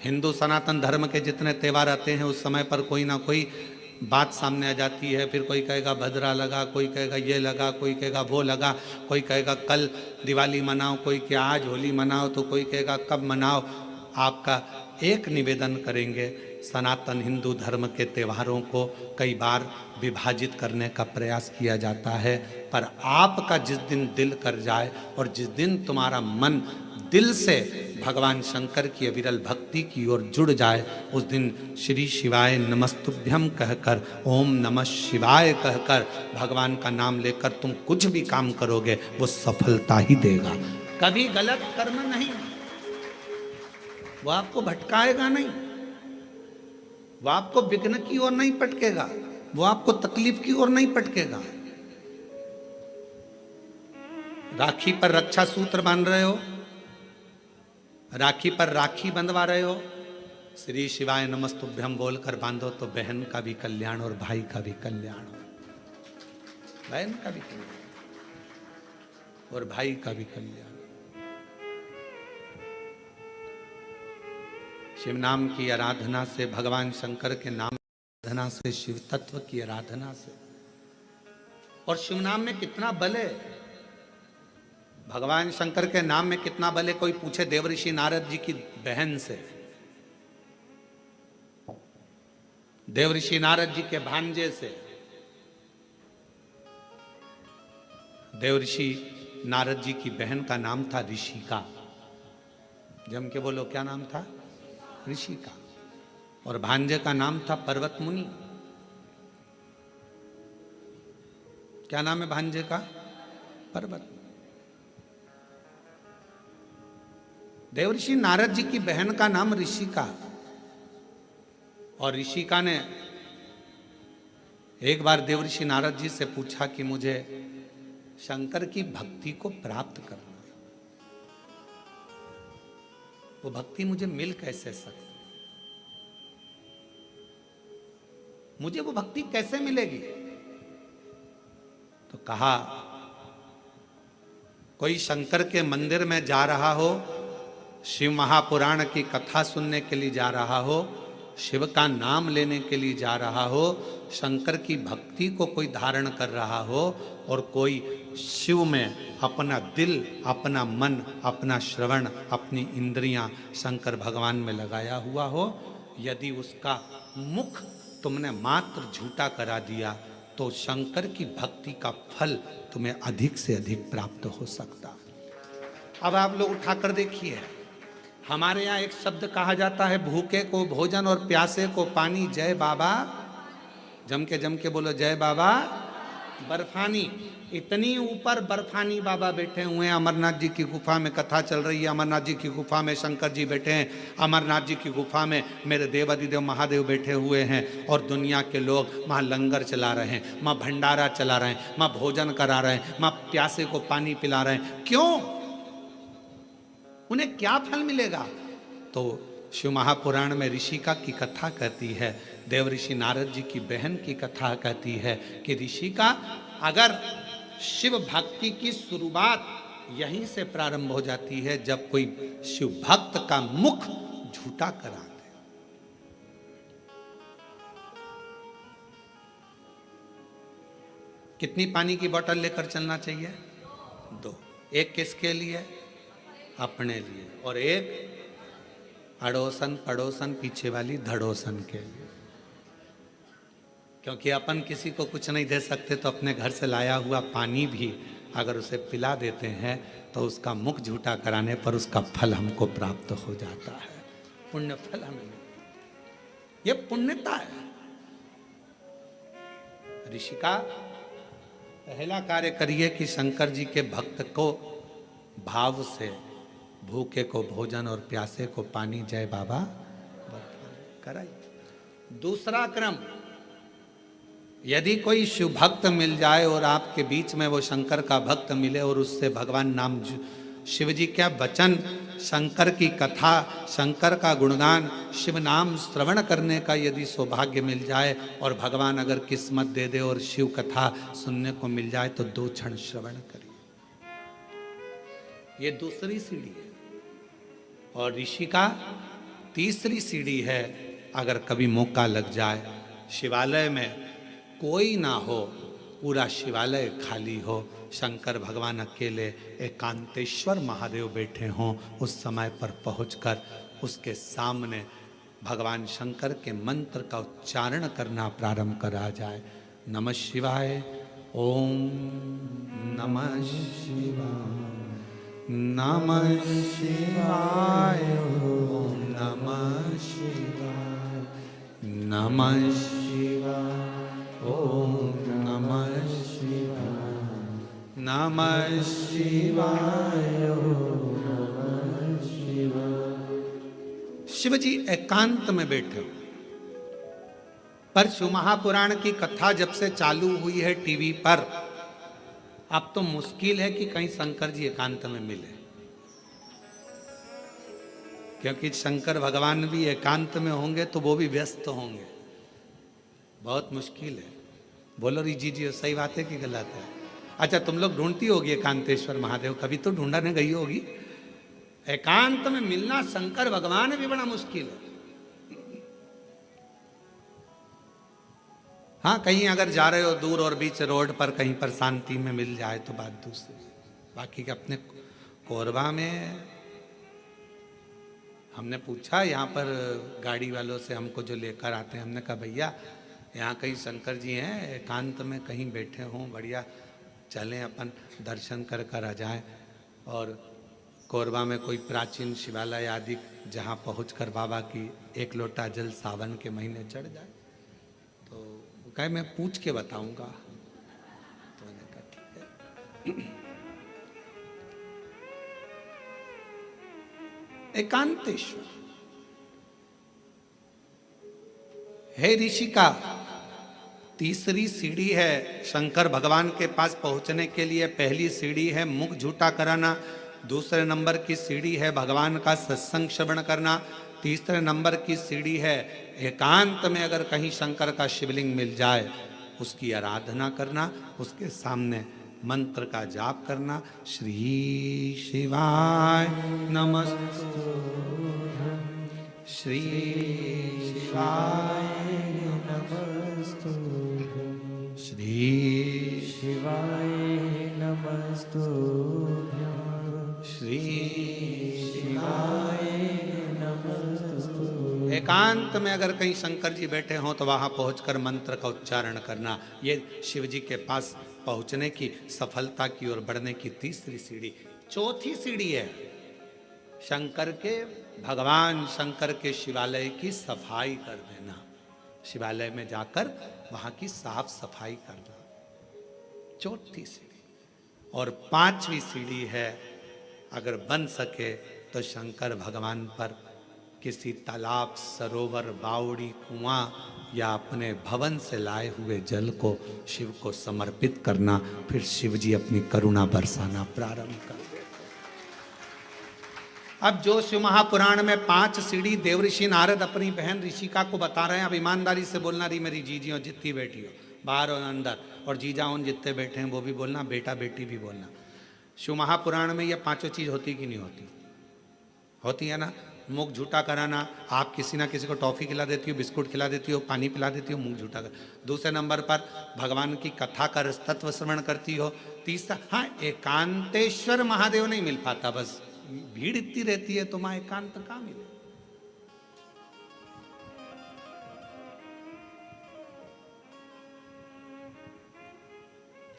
[SPEAKER 1] हिंदू सनातन धर्म के जितने त्योहार आते हैं उस समय पर कोई ना कोई बात सामने आ जाती है। फिर कोई कहेगा भद्रा लगा, कोई कहेगा ये लगा, कोई कहेगा वो लगा, कोई कहेगा कल दिवाली मनाओ, कोई क्या आज होली मनाओ, तो कोई कहेगा कब मनाओ। आपका एक निवेदन करेंगे, सनातन हिंदू धर्म के त्योहारों को कई बार विभाजित करने का प्रयास किया जाता है, पर आपका जिस दिन दिल कर जाए और जिस दिन तुम्हारा मन दिल से भगवान शंकर की अविरल भक्ति की ओर जुड़ जाए, उस दिन श्री शिवाय नमस्तुभ्यम कहकर, ओम नमः शिवाय कहकर भगवान का नाम लेकर तुम कुछ भी काम करोगे वो सफलता ही देगा। कभी गलत कर्म नहीं, वो आपको भटकाएगा नहीं, वो आपको विघ्न की ओर नहीं पटकेगा, वो आपको तकलीफ की ओर नहीं पटकेगा। राखी पर रक्षा सूत्र बांध रहे हो, राखी पर राखी बंधवा रहे हो, श्री शिवाय नमस्तुभ्यम बोलकर बांधो तो बहन का भी कल्याण और भाई का भी कल्याण हो, बहन का भी कल्याण और भाई का भी कल्याण। शिव नाम की आराधना से, भगवान शंकर के नाम की आराधना से, शिव तत्व की आराधना से, और शिव नाम में कितना बल है, भगवान शंकर के नाम में कितना बल है। कोई पूछे देवऋषि नारद जी की बहन से, देवऋषि नारद जी के भांजे से। देवऋषि नारद जी की बहन का नाम था ऋषिका। जम के बोलो, क्या नाम था? ऋषिका। और भांजे का नाम था पर्वत मुनि। क्या नाम है भांजे का? पर्वत। देवऋषि नारद जी की बहन का नाम ऋषिका। और ऋषिका ने एक बार देवऋषि नारद जी से पूछा कि मुझे शंकर की भक्ति को प्राप्त करना, वो भक्ति मुझे मिल कैसे सकती, मुझे वो भक्ति कैसे मिलेगी? तो कहा, कोई शंकर के मंदिर में जा रहा हो, शिव महापुराण की कथा सुनने के लिए जा रहा हो, शिव का नाम लेने के लिए जा रहा हो, शंकर की भक्ति को कोई धारण कर रहा हो, और कोई शिव में अपना दिल, अपना मन, अपना श्रवण, अपनी इंद्रियां शंकर भगवान में लगाया हुआ हो, यदि उसका मुख तुमने मात्र झूठा करा दिया तो शंकर की भक्ति का फल तुम्हें अधिक से अधिक प्राप्त हो सकता है। अब आप लोग उठाकर देखिए, हमारे यहाँ एक शब्द कहा जाता है, भूखे को भोजन और प्यासे को पानी। जय बाबा, जम के बोलो जय बाबा बर्फानी। इतनी ऊपर बर्फानी बाबा बैठे हुए हैं। अमरनाथ जी की गुफा में कथा चल रही है, अमरनाथ जी की गुफा में शंकर जी बैठे हैं, अमरनाथ जी की गुफा में मेरे देवादिदेव महादेव बैठे हुए हैं, और दुनिया के लोग वहाँ लंगर चला रहे हैं, वहाँ भंडारा चला रहे हैं, वहाँ भोजन करा रहे हैं, वहाँ प्यासे को पानी पिला रहे हैं। क्यों? उन्हें क्या फल मिलेगा? तो शिव महापुराण में ऋषिका की कथा कहती है, देव ऋषि नारद जी की बहन की कथा कहती है कि ऋषिका, अगर शिव भक्ति की शुरुआत यहीं से प्रारंभ हो जाती है जब कोई शिव भक्त का मुख झूठा करा दे। कितनी पानी की बोतल लेकर चलना चाहिए? 2। एक किसके लिए? अपने लिए, और एक अड़ोसन पड़ोसन पीछे वाली धड़ोसन के लिए। क्योंकि अपन किसी को कुछ नहीं दे सकते, तो अपने घर से लाया हुआ पानी भी अगर उसे पिला देते हैं तो उसका मुख झूठा कराने पर उसका फल हमको प्राप्त हो जाता है, पुण्य फल हमें। ये पुण्यता है। ऋषिका, पहला कार्य करिए कि शंकर जी के भक्त को भाव से, भूखे को भोजन और प्यासे को पानी, जय बाबा कराइए। दूसरा क्रम, यदि कोई शिव भक्त मिल जाए और आपके बीच में वो शंकर का भक्त मिले और उससे भगवान नाम, शिव जी क्या वचन, शंकर की कथा, शंकर का गुणगान, शिव नाम श्रवण करने का यदि सौभाग्य मिल जाए और भगवान अगर किस्मत दे दे और शिव कथा सुनने को मिल जाए तो 2 क्षण श्रवण करिए। ये दूसरी सीढ़ी है। और ऋषि का तीसरी सीढ़ी है, अगर कभी मौका लग जाए, शिवालय में कोई ना हो, पूरा शिवालय खाली हो, शंकर भगवान अकेले एकांतेश्वर महादेव बैठे हों, उस समय पर पहुंचकर उसके सामने भगवान शंकर के मंत्र का उच्चारण करना प्रारंभ करा जाए। नमः शिवाय, ओम नमः शिवाय, नमः शिवाय, ओम नमः शिवाय, नमः शिवाय, ओम नमः शिवाय, नमः शिवाय, ओम नमः शिवाय। शिव जी एकांत में बैठे हो, पर शिव महापुराण की कथा जब से चालू हुई है टीवी पर, अब तो मुश्किल है कि कहीं शंकर जी एकांत में मिले, क्योंकि शंकर भगवान भी एकांत में होंगे तो वो भी व्यस्त होंगे, बहुत मुश्किल है। बोलो जी जी, सही बात है कि गलत है? अच्छा, तुम लोग ढूंढती होगी एकांतेश्वर महादेव, कभी तो ढूंढने गई होगी। एकांत में मिलना शंकर भगवान भी बड़ा मुश्किल है। हाँ, कहीं अगर जा रहे हो दूर और बीच रोड पर कहीं पर शांति में मिल जाए तो बात दूसरी। बाकी के अपने कोरबा में हमने पूछा, यहाँ पर गाड़ी वालों से हमको जो लेकर आते हैं, हमने कहा भैया यहाँ कहीं शंकर जी हैं, एकांत में कहीं बैठे हों, बढ़िया, चलें अपन दर्शन कर कर आ जाएं। और कोरबा में कोई प्राचीन शिवालय आदि जहाँ पहुँचकर बाबा की 1 लोटा जल सावन के महीने चढ़ जाए। तो कहे मैं पूछ के बताऊंगा। तो मैंने कहा ठीक है। एकांतेश्वर हे ऋषि का तीसरी सीढ़ी है शंकर भगवान के पास पहुंचने के लिए। पहली सीढ़ी है मुख झूठा कराना, दूसरे नंबर की सीढ़ी है भगवान का सत्संग श्रवण करना, तीसरे नंबर की सीढ़ी है एकांत में अगर कहीं शंकर का शिवलिंग मिल जाए उसकी आराधना करना, उसके सामने मंत्र का जाप करना। श्री शिवाय नमस्तु, श्री शिवाय नमस्तु, श्री शिवाय नमस्तु, श्री शिवाय एकांत में अगर कहीं शंकर जी बैठे हों तो वहां पहुंचकर मंत्र का उच्चारण करना। ये शिव जी के पास पहुंचने की, सफलता की ओर बढ़ने की तीसरी सीढ़ी। चौथी सीढ़ी है शंकर के, भगवान शंकर के शिवालय की सफाई कर देना। शिवालय में जाकर वहां की साफ सफाई करना, चौथी सीढ़ी। और पांचवी सीढ़ी है, अगर बन सके तो शंकर भगवान पर किसी तालाब, सरोवर, बावड़ी, कुआं या अपने भवन से लाए हुए जल को शिव को समर्पित करना। फिर शिव जी अपनी करुणा बरसाना प्रारंभ कर देते। अब जो शिव महापुराण में 5 सीढ़ी देवऋषि नारद अपनी बहन ऋषिका को बता रहे हैं, अब ईमानदारी से बोलना, रही मेरी जीजी हो जितनी बेटी हो, बाहर और अंदर, और जीजा उन जितने बैठे हैं वो भी बोलना, बेटा बेटी भी बोलना। शिव महापुराण में ये 5 चीज होती कि नहीं होती? होती है ना। मुख झूठा कराना, आप किसी ना किसी को टॉफी खिला देती हो, बिस्कुट खिला देती हो, पानी पिला देती हो, मुख झूठा कर। दूसरे नंबर पर भगवान की कथा का तत्व श्रवण करती हो। तीसरा, हाँ, एकांतेश्वर महादेव नहीं मिल पाता, बस भीड़ इतनी रहती है तो मां एकांत कहां मिले।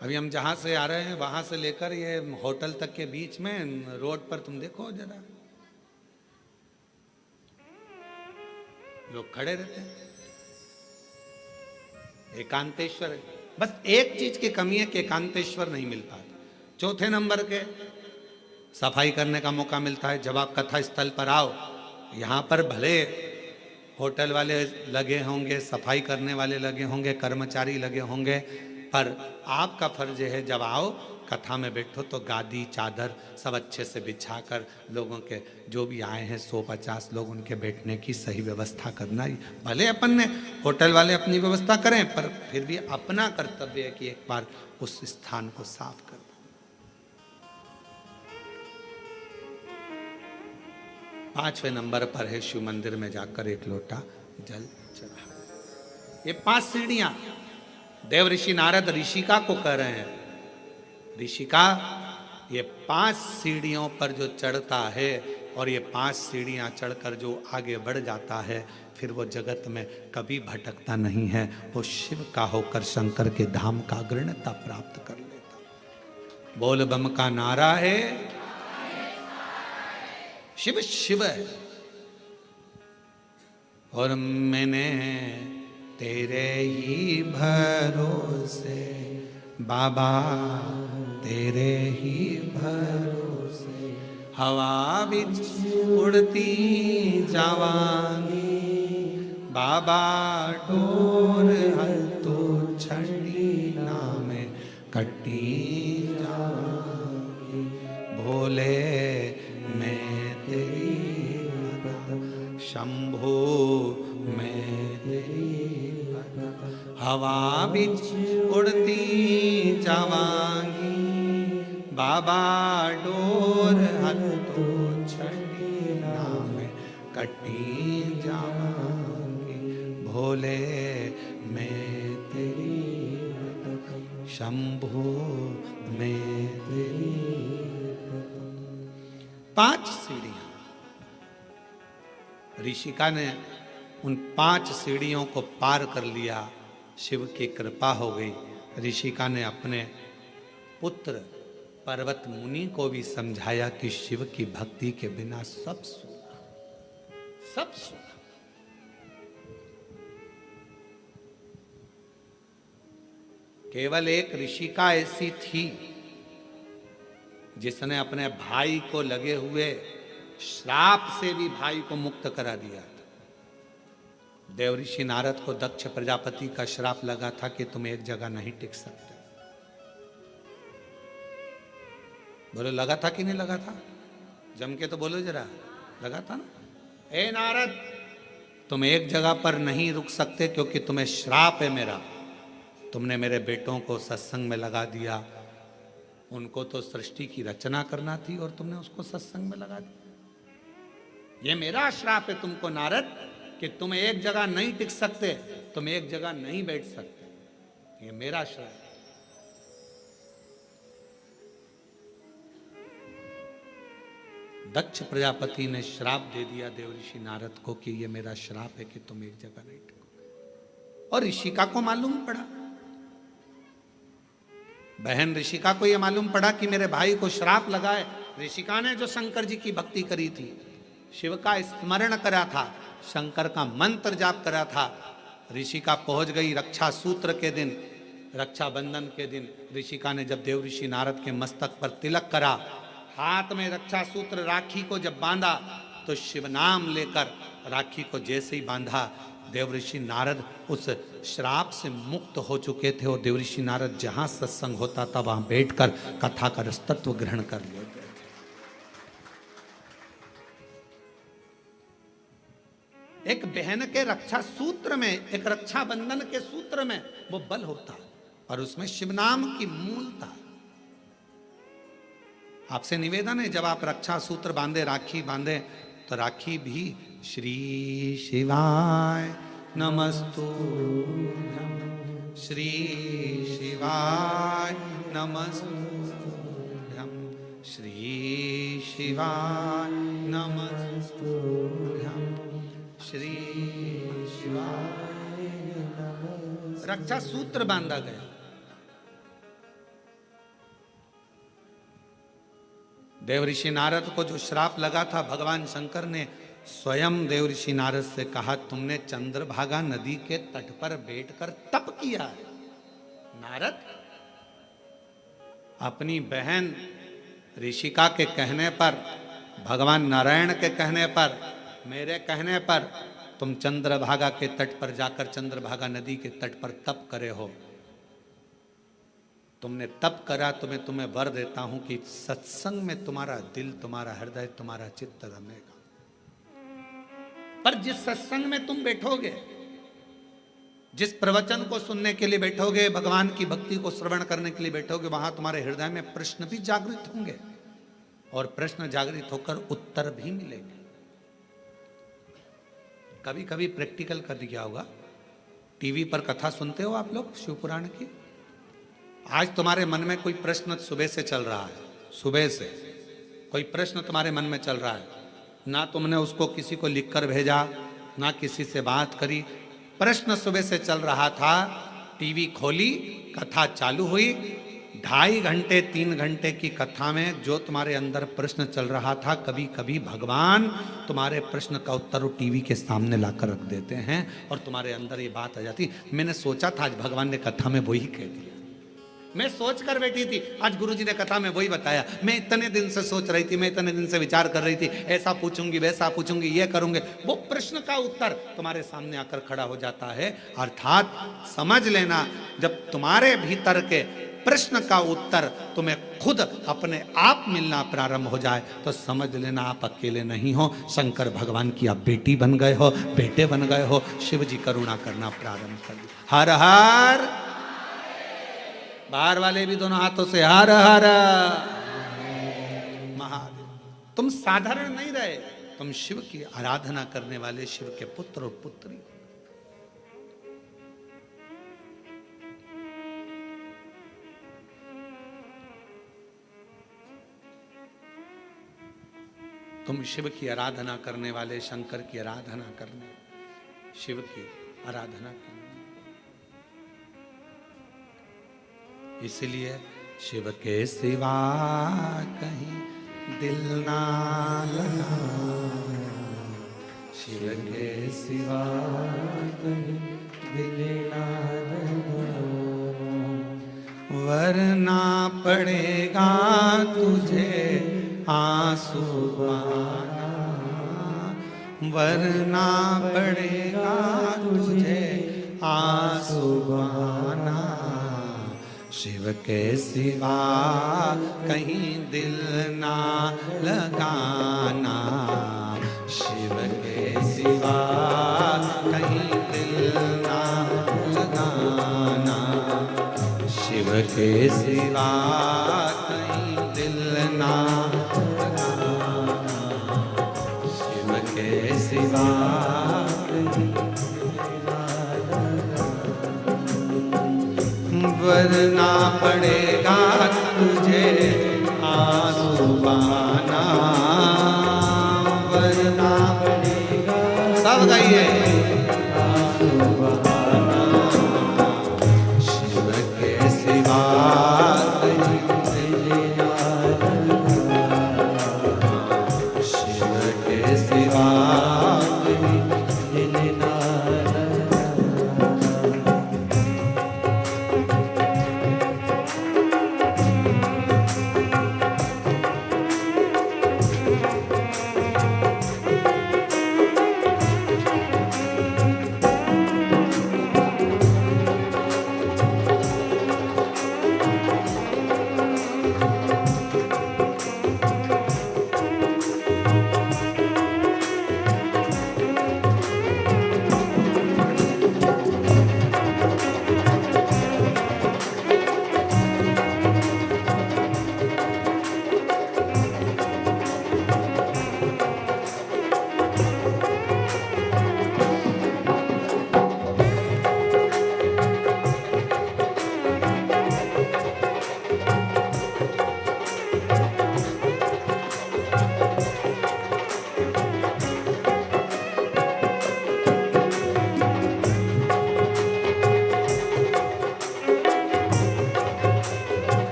[SPEAKER 1] अभी हम जहां से आ रहे हैं वहां से लेकर ये होटल तक के बीच में रोड पर तुम देखो जरा, लोग खड़े रहते हैं। एकांतेश्वर, बस एक चीज की कमी है कि एकांतेश्वर नहीं मिल पाता। चौथे नंबर के सफाई करने का मौका मिलता है जब आप कथा स्थल पर आओ। यहां पर भले होटल वाले लगे होंगे, सफाई करने वाले लगे होंगे, कर्मचारी लगे होंगे, पर आपका फर्ज है जब आओ कथा में बैठो तो गादी चादर सब अच्छे से बिछाकर लोगों के, जो भी आए हैं 100-50 लोग, उनके बैठने की सही व्यवस्था करना। भले अपन ने होटल वाले अपनी व्यवस्था करें, पर फिर भी अपना कर्तव्य है कि एक बार उस स्थान को साफ कर दो। पांचवें नंबर पर है शिव मंदिर में जाकर एक लोटा जल चढ़ा। ये 5 सीढ़ियां देवऋषि नारद ऋषिका को कह रहे हैं। ऋषिका, ये 5 सीढ़ियों पर जो चढ़ता है और ये 5 सीढ़ियां चढ़कर जो आगे बढ़ जाता है, फिर वो जगत में कभी भटकता नहीं है। वो शिव का होकर शंकर के धाम का अग्रणता प्राप्त कर लेता। बोल बम का नारा है, शिव शिव है। और मैंने तेरे ही भरोसे बाबा, तेरे ही भरोसे हवा बिच उड़ती जावांगी बाबा, डोर हल्तो छड़ी नाम कट्टी जावांगी। भोले मैं तेरी शंभो मैं तेरी हवा बिच उड़ती जावांगी बाबा, डोर हल्तो छड़ी नाम कट्टी जावांगी। भोले मैं तेरी शंभो मैं तेरी। 5 सीढ़ियां ऋषिका ने उन 5 सीढ़ियों को पार कर लिया। शिव की कृपा हो गई। ऋषिका ने अपने पुत्र पर्वत मुनि को भी समझाया कि शिव की भक्ति के बिना सब सूना, सब सूना। केवल एक ऋषिका ऐसी थी जिसने अपने भाई को लगे हुए श्राप से भी भाई को मुक्त करा दिया था। देवऋषि नारद को दक्ष प्रजापति का श्राप लगा था कि तुम एक जगह नहीं टिक सकते। बोलो लगा था कि नहीं लगा था? जम के तो बोलो जरा, लगा था ना? ए नारद, तुम एक जगह पर नहीं रुक सकते क्योंकि तुम्हें श्राप है मेरा। तुमने मेरे बेटों को सत्संग में लगा दिया। उनको तो सृष्टि की रचना करना थी और तुमने उसको सत्संग में लगा दिया। ये मेरा श्राप है तुमको नारद कि तुम एक जगह नहीं टिक सकते, तुम एक जगह नहीं बैठ सकते। ये मेरा श्राप। दक्ष प्रजापति ने श्राप दे दिया देवऋषि नारद को कि ये मेरा श्राप है कि तुम एक जगह नहीं टिको। और ऋषिका को मालूम पड़ा, बहन ऋषिका को यह मालूम पड़ा कि मेरे भाई को श्राप लगा है। ऋषिका ने जो शंकर जी की भक्ति करी थी, शिव का स्मरण करा था, शंकर का मंत्र जाप करा था, ऋषिका पहुंच गई रक्षा सूत्र के दिन, रक्षाबंधन के दिन। ऋषिका ने जब देव ऋषि नारद के मस्तक पर तिलक करा, हाथ में रक्षा सूत्र राखी को जब बांधा, तो शिव नाम लेकर राखी को जैसे ही बांधा, देवऋषि नारद उस श्राप से मुक्त हो चुके थे। और देवऋषि नारद जहां सत्संग होता था वहां बैठकर कथा का रस तत्व ग्रहण कर लेते थे। एक बहन के रक्षा सूत्र में, एक रक्षा बंधन के सूत्र में वो बल होता, और उसमें शिव नाम की मूलता। आपसे निवेदन है, जब आप रक्षा सूत्र बांधे, राखी बांधे, तो राखी भी श्री शिवाय नमस्तुभ्यं, श्री शिवाय नमस्तुभ्यं, श्री शिवाय नमस्तुभ्यं, श्री शिवाय नमस्तुभ्यं। रक्षा सूत्र बांधा गया। देवऋषि नारद को जो श्राप लगा था, भगवान शंकर ने स्वयं देवऋषि नारद से कहा, तुमने चंद्रभागा नदी के तट पर बैठकर तप किया है। नारद, अपनी बहन ऋषिका के कहने पर, भगवान नारायण के कहने पर, मेरे कहने पर तुम चंद्रभागा के तट पर जाकर चंद्रभागा नदी के तट पर तप करे हो। तुमने तप करा तो मैं तुम्हें वर देता हूं कि सत्संग में तुम्हारा दिल, तुम्हारा हृदय, तुम्हारा चित्त रमेगा। पर जिस सत्संग में तुम बैठोगे, जिस प्रवचन को सुनने के लिए बैठोगे, भगवान की भक्ति को श्रवण करने के लिए बैठोगे, वहां तुम्हारे हृदय में प्रश्न भी जागृत होंगे, और प्रश्न जागृत होकर उत्तर भी मिलेंगे। कभी कभी प्रैक्टिकल कर दिया होगा, टीवी पर कथा सुनते हो आप लोग शिव पुराण की। आज तुम्हारे मन में कोई प्रश्न सुबह से चल रहा है, सुबह से कोई प्रश्न तुम्हारे मन में चल रहा है, ना तुमने उसको किसी को लिखकर भेजा, ना किसी से बात करी, प्रश्न सुबह से चल रहा था। टीवी खोली, कथा चालू हुई, 2.5 घंटे 3 घंटे की कथा में जो तुम्हारे अंदर प्रश्न चल रहा था, कभी कभी भगवान तुम्हारे प्रश्न का उत्तर टीवी के सामने लाकर रख देते हैं, और तुम्हारे अंदर ये बात आ जाती, मैंने सोचा था आज भगवान ने कथा में वही कह दिया, मैं सोच कर बैठी थी, आज गुरुजी ने कथा में वही बताया, मैं इतने दिन से सोच रही थी, मैं इतने दिन से विचार कर रही थी, ऐसा पूछूंगी, वैसा पूछूंगी, ये करूंगे। वो प्रश्न का उत्तर तुम्हारे सामने आकर खड़ा हो जाता है। अर्थात समझ लेना, जब तुम्हारे भीतर के प्रश्न का उत्तर तुम्हें खुद अपने आप मिलना प्रारंभ हो जाए, तो समझ लेना आप अकेले नहीं हो, शंकर भगवान की आप बेटी बन गए हो, बेटे बन गए हो, शिव जी करुणा करना प्रारंभ कर दिया। हर हर, बाहर वाले भी दोनों हाथों से हर हर महादेव। तुम साधारण नहीं रहे, तुम शिव की आराधना करने वाले शिव के पुत्र और पुत्री। तुम शिव की आराधना करने वाले, शंकर की आराधना करने, शिव की आराधना करने। इसलिए शिव के सिवा कहीं दिल ना लगा, शिव के सिवा कहीं दिल ना लगा, वरना पड़ेगा तुझे आंसू बहाना, वरना पड़ेगा तुझे आंसू बहाना, शिव के सिवा कहीं दिल ना लगाना, शिव के सिवा कहीं दिल ना लगाना, शिव के सिवा कहीं दिल ना लगाना, शिव के सिवा वरना पड़ेगा तुझे आंसू बहाना।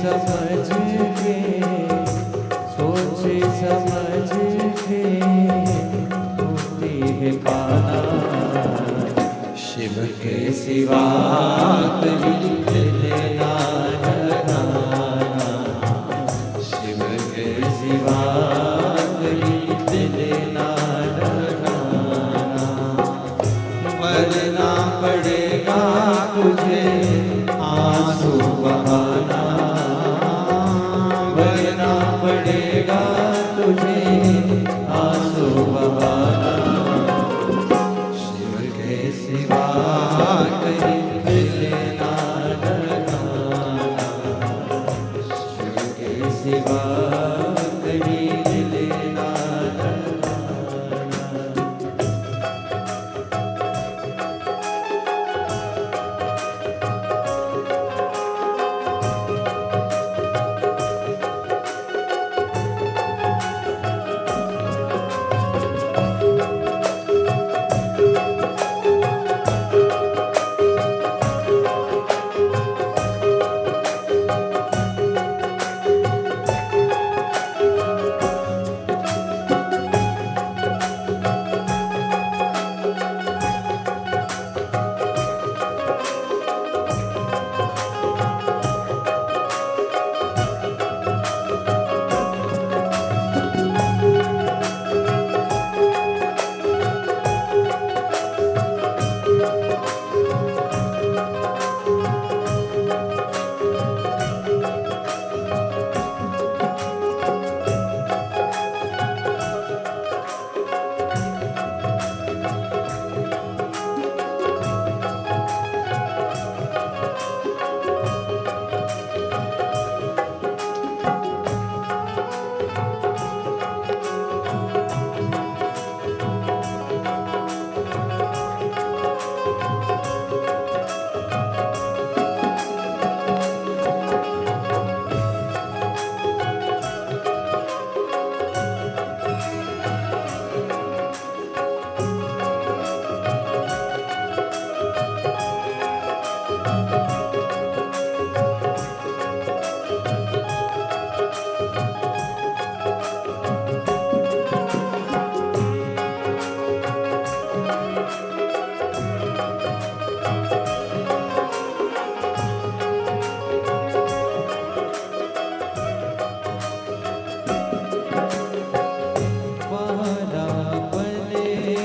[SPEAKER 2] समझ के, सोच समझ के होती है पाना। शिव के सिवा कहीं दिल ना लगाना, शिव के सिवा कहीं दिल ना लगाना। वरना पड़ेगा तुझे आंसू बहाना, वरना पड़ेगा तुझे आंसू बहाना। शिव के सिवा कहीं दिल ना लगाना, शिव के सिवा कहीं दिल ना लगाना।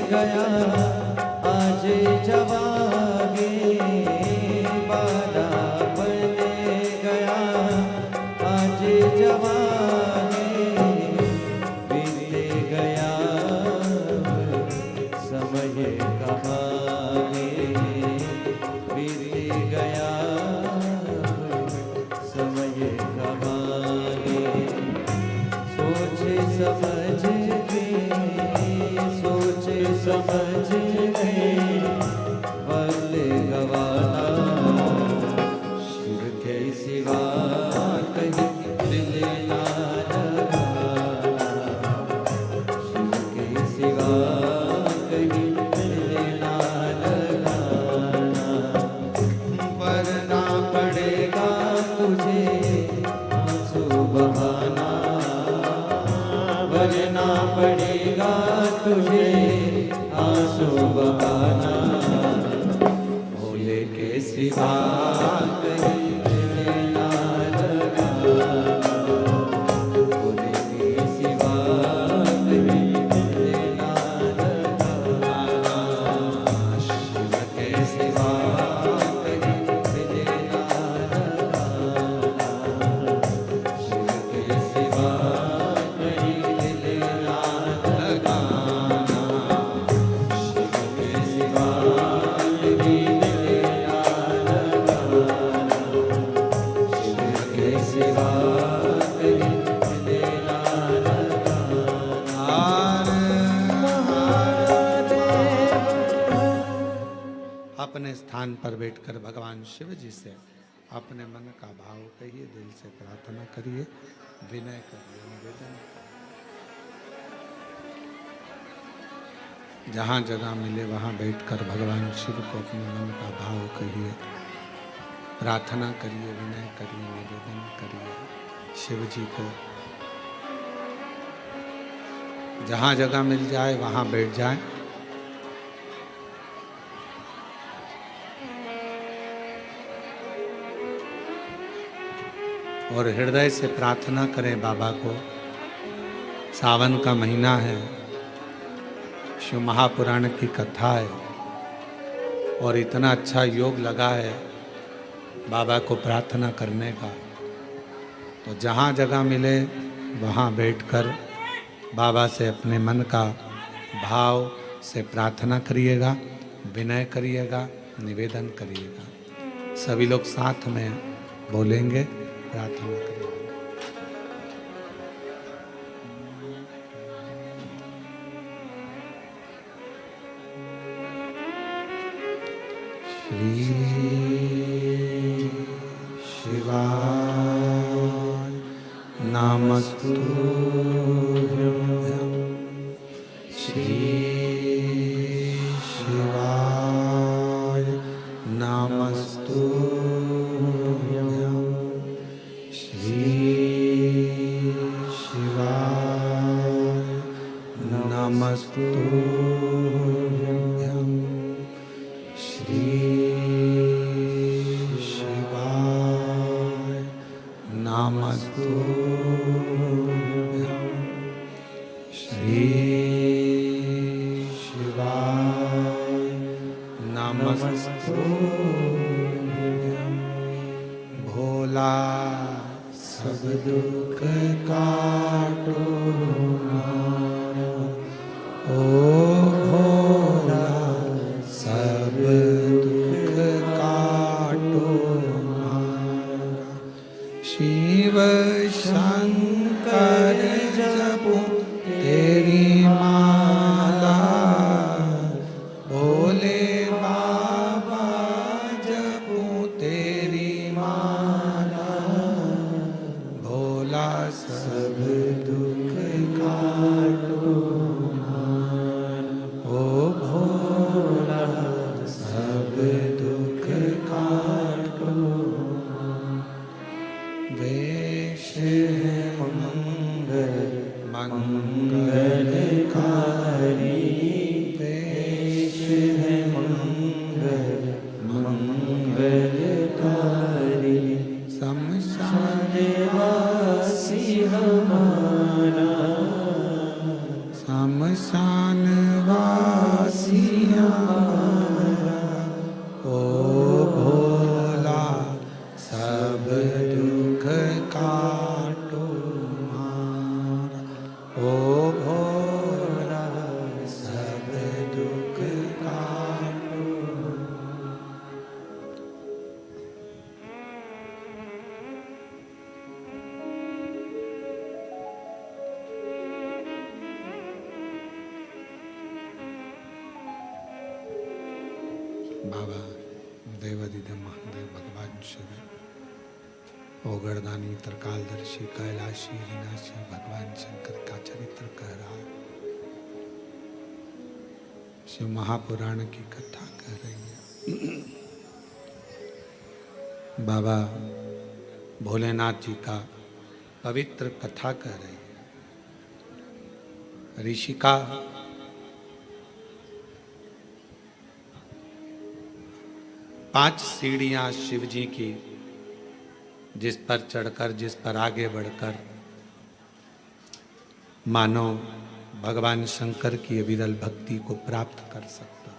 [SPEAKER 2] गया आज जवागे, बाला बने गया आज जवागे। बीते गया समय कमागे, बीते गया समय कमागे। सोच समझ के, सोच समझ के बल गवाना। शिव के सिवा कहीं दिल ना लगाना, शिव के सिवा कहीं दिल ना लगाना। वरना पड़ेगा तुझे आंसू बहाना, वरना पड़ेगा तुझे आंसू बहाना। भोले के सिवा कहीं दिल ना लगाना, भोले के सिवा कहीं दिल ना लगाना। शिव के सिवा कहीं दिल ना लगाना, शिव के सिवा कहीं दिल ना लगाना। शिव के सिवा कहीं दिल ना लगाना, शिव के सिवा कहीं दिल ना लगाना।
[SPEAKER 1] अपने स्थान पर बैठकर भगवान शिव जी से अपने मन का भाव कहिए, दिल से प्रार्थना करिए, विनय करिए, निवेदन। जहाँ जगह मिले वहाँ बैठकर भगवान शिव को अपने मन का भाव कहिए, प्रार्थना करिए, विनय करिए, निवेदन करिए। शिव जी को। जहाँ जगह मिल जाए वहाँ बैठ जाए। और हृदय से प्रार्थना करें बाबा को। सावन का महीना है, शिव महापुराण की कथा है और इतना अच्छा योग लगा है बाबा को प्रार्थना करने का। तो जहाँ जगह मिले वहाँ बैठकर बाबा से अपने मन का भाव से प्रार्थना करिएगा, विनय करिएगा, निवेदन करिएगा। सभी लोग साथ में बोलेंगे, प्रार्थना करिएगा। श्री शिवाय नमस्तुभ्यं। श्री शिवाय नमस्तुभ्यं। श्री शिवाय नमस्तुभ्यं। श्री शिवाय नमस्तुभ्यं। श्री शिवाय नमस्तुभ्यं। भोला सब दुख काटो हमारा, ओ भोला सब दुख काटो हमारा। शिव शंकर जपो तेरी माला, भोले बाबा जपो तेरी माला। भोला सब दुख काटो हमारा, ओ भोला सब दुख काटो। वेश है मंगल मंगलकारी, वेश है मंगल मंगलकारी। शमशान वासी हमारा, शमशान वासी हमारा। ओ भोला सब दुख काटो हमारा, ओ भोला सब दुख काटो। बाबा देवादिदेव महादेव भगवान शिव, ओगरदानी त्रिकालदर्शी कैलाशी विनाशी भगवान शंकर का चरित्र कह रहा है। शिव महापुराण की कथा कह रही है। बाबा भोलेनाथ जी का पवित्र कथा कह रही है। ऋषिका पांच सीढ़ियां शिव जी की, जिस पर चढ़कर, जिस पर आगे बढ़कर मानव भगवान शंकर की अविरल भक्ति को प्राप्त कर सकता।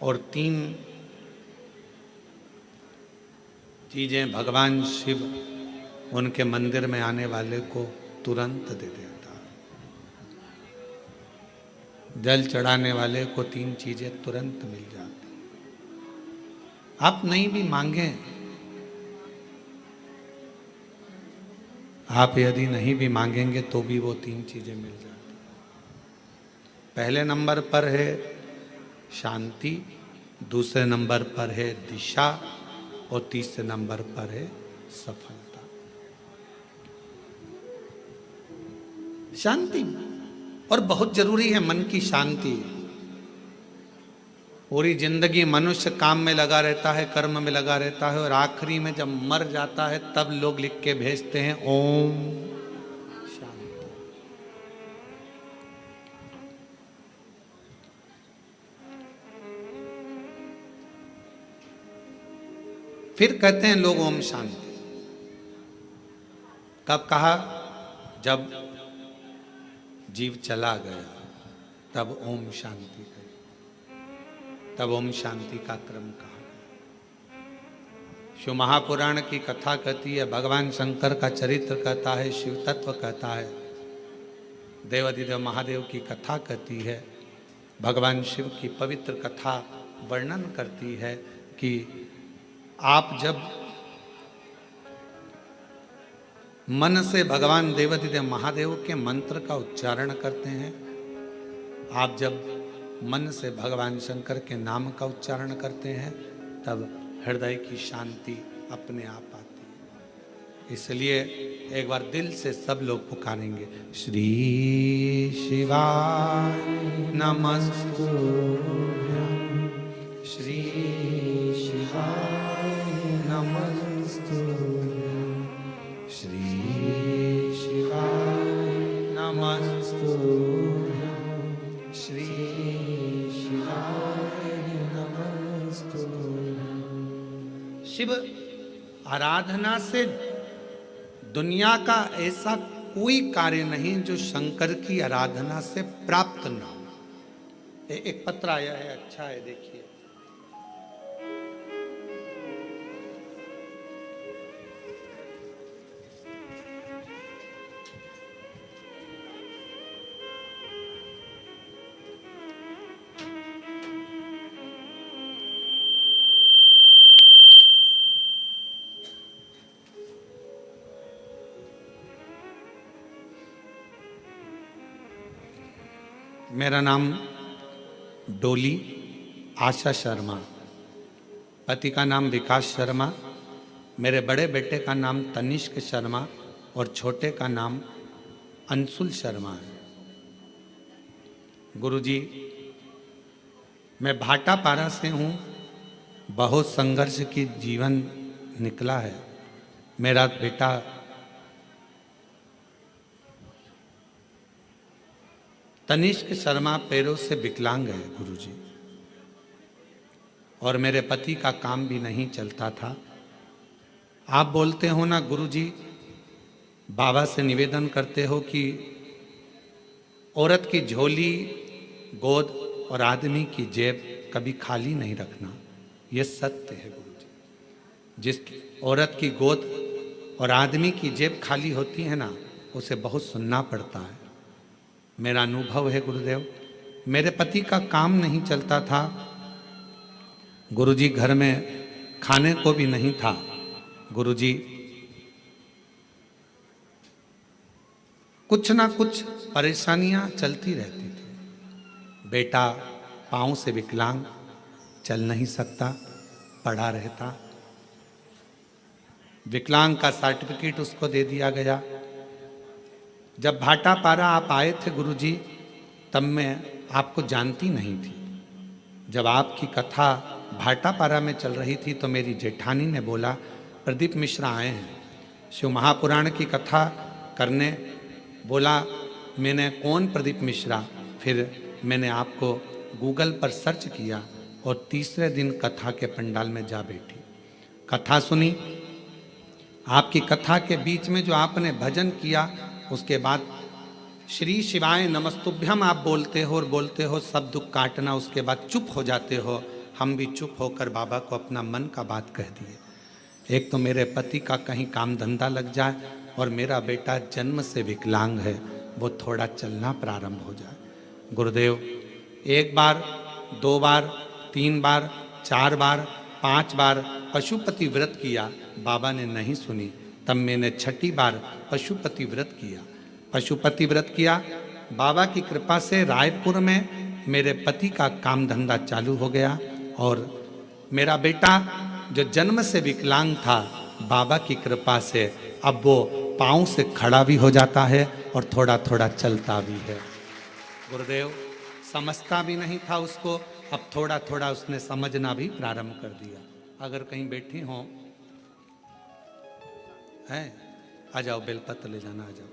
[SPEAKER 1] और तीन चीजें भगवान शिव उनके मंदिर में आने वाले को तुरंत दे देता। जल चढ़ाने वाले को तीन चीजें तुरंत मिल जाती। आप नहीं भी मांगे, आप यदि नहीं भी मांगेंगे तो भी वो तीन चीजें मिल जाती। पहले नंबर पर है शांति, दूसरे नंबर पर है दिशा और तीसरे नंबर पर है सफलता। शांति और बहुत जरूरी है, मन की शांति। पूरी जिंदगी मनुष्य काम में लगा रहता है, कर्म में लगा रहता है, और आखिरी में जब मर जाता है तब लोग लिख के भेजते हैं ओम शांति। फिर कहते हैं लोग ओम शांति। कब कहा? जब जीव चला गया तब ओम शांति कही, तब ओम शांति का क्रम कहा। शिव महापुराण की कथा कहती है, भगवान शंकर का चरित्र कहता है, शिव तत्व कहता है, देवाधिदेव महादेव की कथा कहती है, भगवान शिव की पवित्र कथा वर्णन करती है कि आप जब मन से भगवान देवाधिदेव महादेव के मंत्र का उच्चारण करते हैं, आप जब मन से भगवान शंकर के नाम का उच्चारण करते हैं, तब हृदय की शांति अपने आप आती है। इसलिए एक बार दिल से सब लोग पुकारेंगे, श्री शिवाय नमस्तुभ्यं, श्री शिवाय नमस्तुभ्यं, श्री शिवाय नमस्तुभ्यं, श्री शिव आराधना से दुनिया का ऐसा कोई कार्य नहीं जो शंकर की आराधना से प्राप्त ना हो। एक पत्र आया है, अच्छा है, देखिए। मेरा नाम डोली आशा शर्मा, पति का नाम विकास शर्मा, मेरे बड़े बेटे का नाम तनिष्क शर्मा और छोटे का नाम अंशुल शर्मा है। गुरुजी, मैं भाटापारा से हूँ। बहुत संघर्ष की जीवन निकला है। मेरा बेटा तनिष्क शर्मा पैरों से विकलांग है गुरुजी, और मेरे पति का काम भी नहीं चलता था। आप बोलते हो ना गुरुजी, बाबा से निवेदन करते हो कि औरत की झोली, गोद और आदमी की जेब कभी खाली नहीं रखना। ये सत्य है गुरुजी। जिस औरत की गोद और आदमी की जेब खाली होती है ना, उसे बहुत सुनना पड़ता है। मेरा अनुभव है गुरुदेव। मेरे पति का काम नहीं चलता था गुरुजी, घर में खाने को भी नहीं था गुरुजी। कुछ ना कुछ परेशानियां चलती रहती थी। बेटा पाँव से विकलांग, चल नहीं सकता, पड़ा रहता। विकलांग का सर्टिफिकेट उसको दे दिया गया। जब भाटापारा आप आए थे गुरुजी, तब मैं आपको जानती नहीं थी। जब आपकी कथा भाटापारा में चल रही थी तो मेरी जेठानी ने बोला, प्रदीप मिश्रा आए हैं शिव महापुराण की कथा करने। बोला, मैंने कौन प्रदीप मिश्रा? फिर मैंने आपको गूगल पर सर्च किया और तीसरे दिन कथा के पंडाल में जा बैठी, कथा सुनी। आपकी कथा के बीच में जो आपने भजन किया, उसके बाद श्री शिवाय नमस्तुभ्यम आप बोलते हो और बोलते हो सब दुख काटना, उसके बाद चुप हो जाते हो। हम भी चुप होकर बाबा को अपना मन का बात कह दिए। एक तो मेरे पति का कहीं काम धंधा लग जाए और मेरा बेटा जन्म से विकलांग है, वो थोड़ा चलना प्रारंभ हो जाए। गुरुदेव, 1 बार, 2 बार, 3 बार, 4 बार, 5 बार पशुपति व्रत किया, बाबा ने नहीं सुनी। तब मैंने 6ठी बार पशुपति व्रत किया। पशुपति व्रत किया, बाबा की कृपा से रायपुर में मेरे पति का काम धंधा चालू हो गया और मेरा बेटा जो जन्म से विकलांग था, बाबा की कृपा से अब वो पाँव से खड़ा भी हो जाता है और थोड़ा थोड़ा चलता भी है। गुरुदेव, समझता भी नहीं था उसको अब थोड़ा थोड़ा उसने समझना भी प्रारंभ कर दिया। अगर कहीं बैठी हो हैं, आ जाओ, बेलपत्र ले जाना, आ जाओ।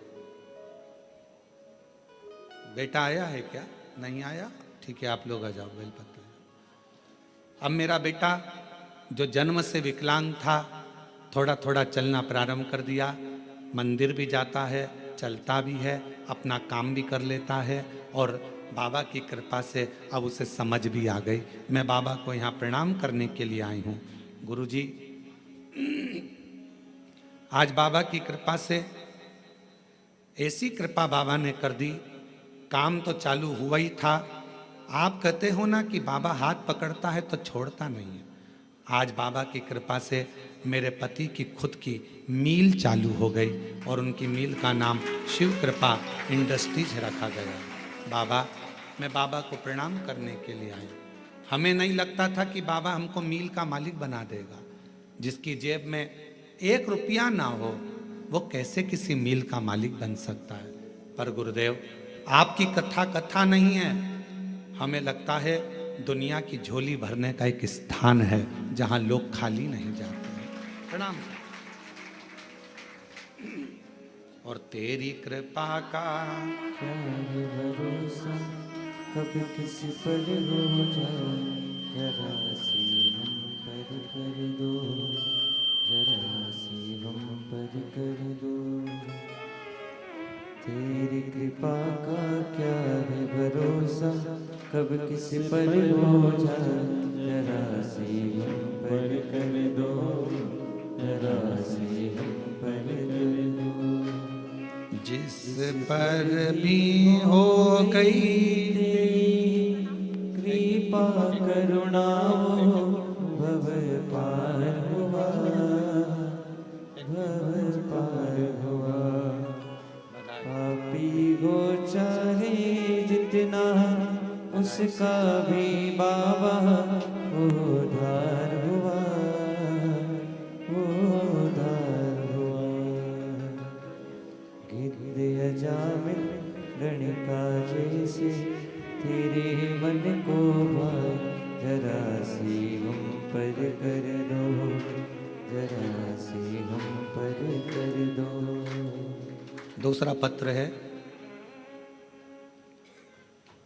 [SPEAKER 1] बेटा आया है क्या? नहीं आया? ठीक है, आप लोग आ जाओ, बेलपत्र ले जाओ। अब मेरा बेटा जो जन्म से विकलांग था, थोड़ा थोड़ा चलना प्रारंभ कर दिया, मंदिर भी जाता है, चलता भी है, अपना काम भी कर लेता है, और बाबा की कृपा से अब उसे समझ भी आ गई। मैं बाबा को यहाँ प्रणाम करने के लिए आई हूँ। गुरुजी, आज बाबा की कृपा से ऐसी कृपा बाबा ने कर दी, काम तो चालू हुआ ही था। आप कहते हो ना कि बाबा हाथ पकड़ता है तो छोड़ता नहीं है। आज बाबा की कृपा से मेरे पति की खुद की मील चालू हो गई, और उनकी मील का नाम शिव कृपा इंडस्ट्रीज रखा गया। बाबा, मैं बाबा को प्रणाम करने के लिए आया। हमें नहीं लगता था कि बाबा हमको मील का मालिक बना देगा। जिसकी जेब में 1 रुपया ना हो, वो कैसे किसी मील का मालिक बन सकता है? पर गुरुदेव, आपकी कथा कथा नहीं है। हमें लगता है दुनिया की झोली भरने का एक स्थान है जहां लोग खाली नहीं जाते हैं। प्रणाम। और तेरी कृपा का
[SPEAKER 2] क्या है भरोसा, कब किस पर हो जाए, जरा सी हम पर कर दो, जरा सी हम पर कर दो। तेरी कृपा का क्या है भरोसा, कब किस पर हो जाए, जरा सी हम पर कर दो, जरा सी हम पर कर दो।
[SPEAKER 1] जिस पर भी हो गई
[SPEAKER 2] तेरी कृपा करुणा वो भव पार हुआ, भव पार हुआ। पापी हो चाहे जितना, उसका भी बाबा उद्धार हुआ, उद्धार हुआ। गिद्ध अजामिल गणिका जैसे तेरे मन को भाए, जरा सी हम पर कर दो, जरा सी हम पर कर दो।
[SPEAKER 1] दूसरा पत्र है,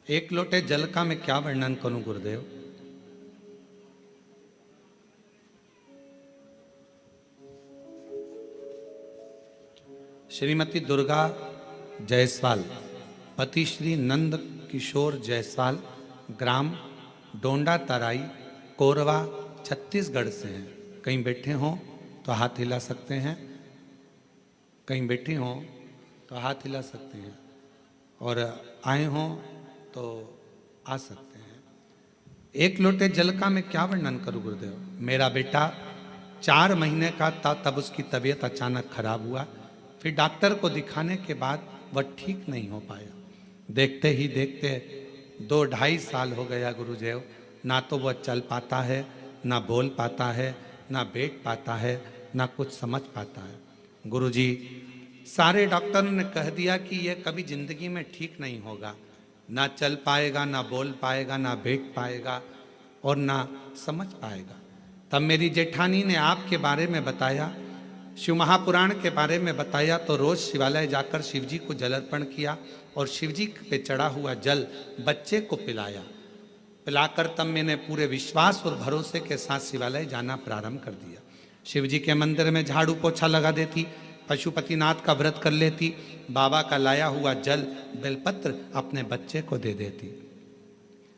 [SPEAKER 1] एक लोटे जल का मैं क्या वर्णन करूं गुरुदेव। श्रीमती दुर्गा जायसवाल, पति श्री नंद किशोर जायसवाल, ग्राम डोंडा तराई, कोरवा, छत्तीसगढ़ से हैं। कहीं बैठे हों तो हाथ हिला सकते हैं, कहीं बैठी हों तो हाथ हिला सकते हैं, और आए हों तो आ सकते हैं। एक लोटे जल का मैं क्या वर्णन करूं गुरुदेव। मेरा बेटा 4 महीने का था तब उसकी तबीयत अचानक खराब हुआ। फिर डॉक्टर को दिखाने के बाद वह ठीक नहीं हो पाया। देखते ही देखते 2-2.5 साल हो गया गुरुदेव। ना तो वह चल पाता है, ना बोल पाता है, ना बैठ पाता है, ना कुछ समझ पाता है। गुरुजी, सारे डॉक्टर ने कह दिया कि यह कभी जिंदगी में ठीक नहीं होगा। ना चल पाएगा, ना बोल पाएगा, ना बैठ पाएगा, और ना समझ पाएगा। तब मेरी जेठानी ने आपके बारे में बताया, शिव महापुराण के बारे में बताया, तो रोज शिवालय जाकर शिवजी को जल अर्पण किया, और शिवजी पे चढ़ा हुआ जल बच्चे को पिलाया। पिलाकर तब मैंने पूरे विश्वास और भरोसे के साथ शिवालय जाना प्रारंभ कर दिया। शिवजी के मंदिर में झाड़ू पोछा लगा देती, पशुपतिनाथ का व्रत कर लेती, बाबा का लाया हुआ जल बेलपत्र अपने बच्चे को दे देती।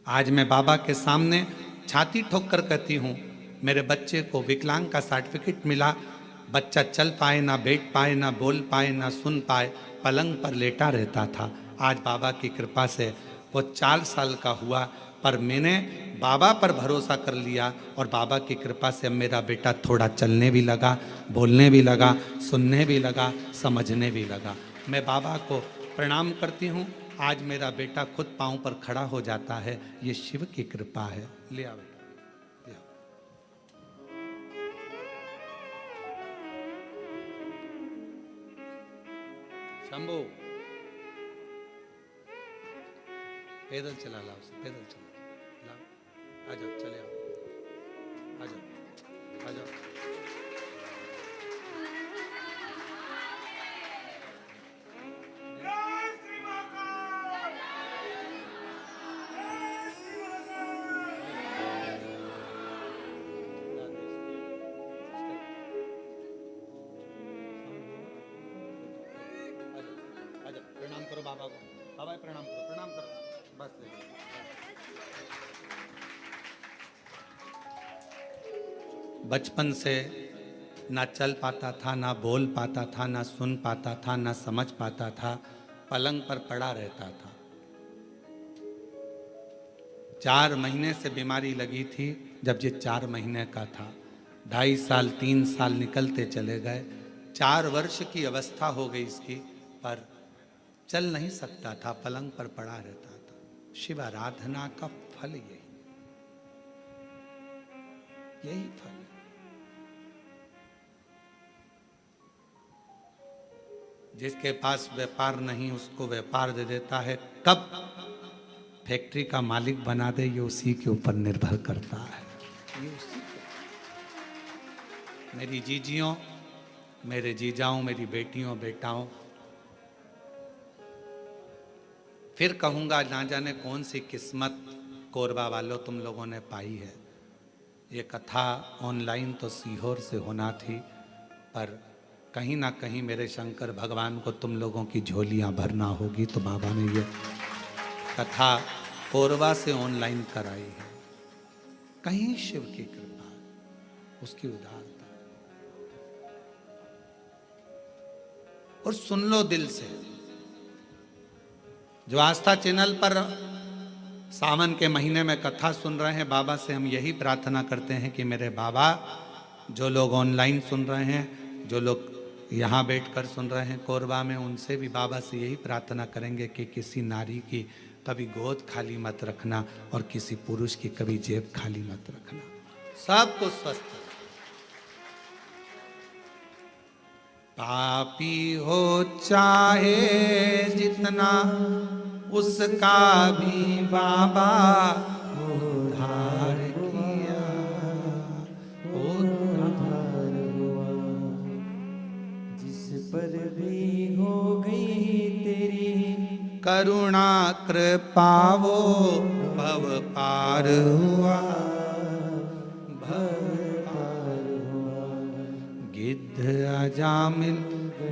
[SPEAKER 1] आज मैं बाबा के सामने छाती ठोक कर कहती हूँ, मेरे बच्चे को विकलांग का सर्टिफिकेट मिला। बच्चा चल पाए ना, बैठ पाए ना, बोल पाए ना, सुन पाए, पलंग पर लेटा रहता था। आज बाबा की कृपा से वो 4 साल का हुआ, पर मैंने बाबा पर भरोसा कर लिया, और बाबा की कृपा से अब मेरा बेटा थोड़ा चलने भी लगा, बोलने भी लगा, सुनने भी लगा, समझने भी लगा। मैं बाबा को प्रणाम करती हूँ। आज मेरा बेटा खुद पाँव पर खड़ा हो जाता है। ये शिव की कृपा है। ले आओ बेटा, ले आओ। शंभू, पैदल चला लाओ, पैदल चला लाओ। आ जाओ, चले आओ, आ जाओ, आ जाओ। प्रणाम करो बाबा को, बाबा प्रणाम करो, प्रणाम करो, बस ले लो। बचपन से ना चल पाता था, ना बोल पाता था, ना सुन पाता था, ना समझ पाता था, पलंग पर पड़ा रहता था। 4 महीने से बीमारी लगी थी। जब ये 4 महीने का था, 2.5 साल 3 साल निकलते चले गए, 4 वर्ष की अवस्था हो गई इसकी, पर चल नहीं सकता था, पलंग पर पड़ा रहता था। शिव आराधना का फल यही फल है। जिसके पास व्यापार नहीं उसको व्यापार दे देता है, कब फैक्ट्री का मालिक बना दे ये उसी के ऊपर निर्भर करता है। ये उसी के। मेरी जीजियों, मेरे जीजाओं, मेरी बेटियों बेटाओं, फिर कहूंगा, ना जाने कौन सी किस्मत कोरबा वालों तुम लोगों ने पाई है। ये कथा ऑनलाइन तो सीहोर से होना थी, पर कहीं ना कहीं मेरे शंकर भगवान को तुम लोगों की झोलियां भरना होगी, तो बाबा ने ये कथा कोरबा से ऑनलाइन कराई है। कहीं शिव की कृपा, उसकी उदारता। और सुन लो दिल से, जो आस्था चैनल पर सावन के महीने में कथा सुन रहे हैं, बाबा से हम यही प्रार्थना करते हैं कि मेरे बाबा, जो लोग ऑनलाइन सुन रहे हैं, जो लोग यहाँ बैठकर सुन रहे हैं कोरबा में, उनसे भी बाबा से यही प्रार्थना करेंगे कि किसी नारी की कभी गोद खाली मत रखना और किसी पुरुष की कभी जेब खाली मत रखना। सबको स्वस्थ। पापी हो चाहे जितना, उसका भी बाबा उद्धार किया,
[SPEAKER 2] उद्धार हुआ। जिस पर भी हो गई तेरी
[SPEAKER 1] करुणा कृपा, वो भव पार हुआ, भव पार हुआ। गिद्ध अजामिल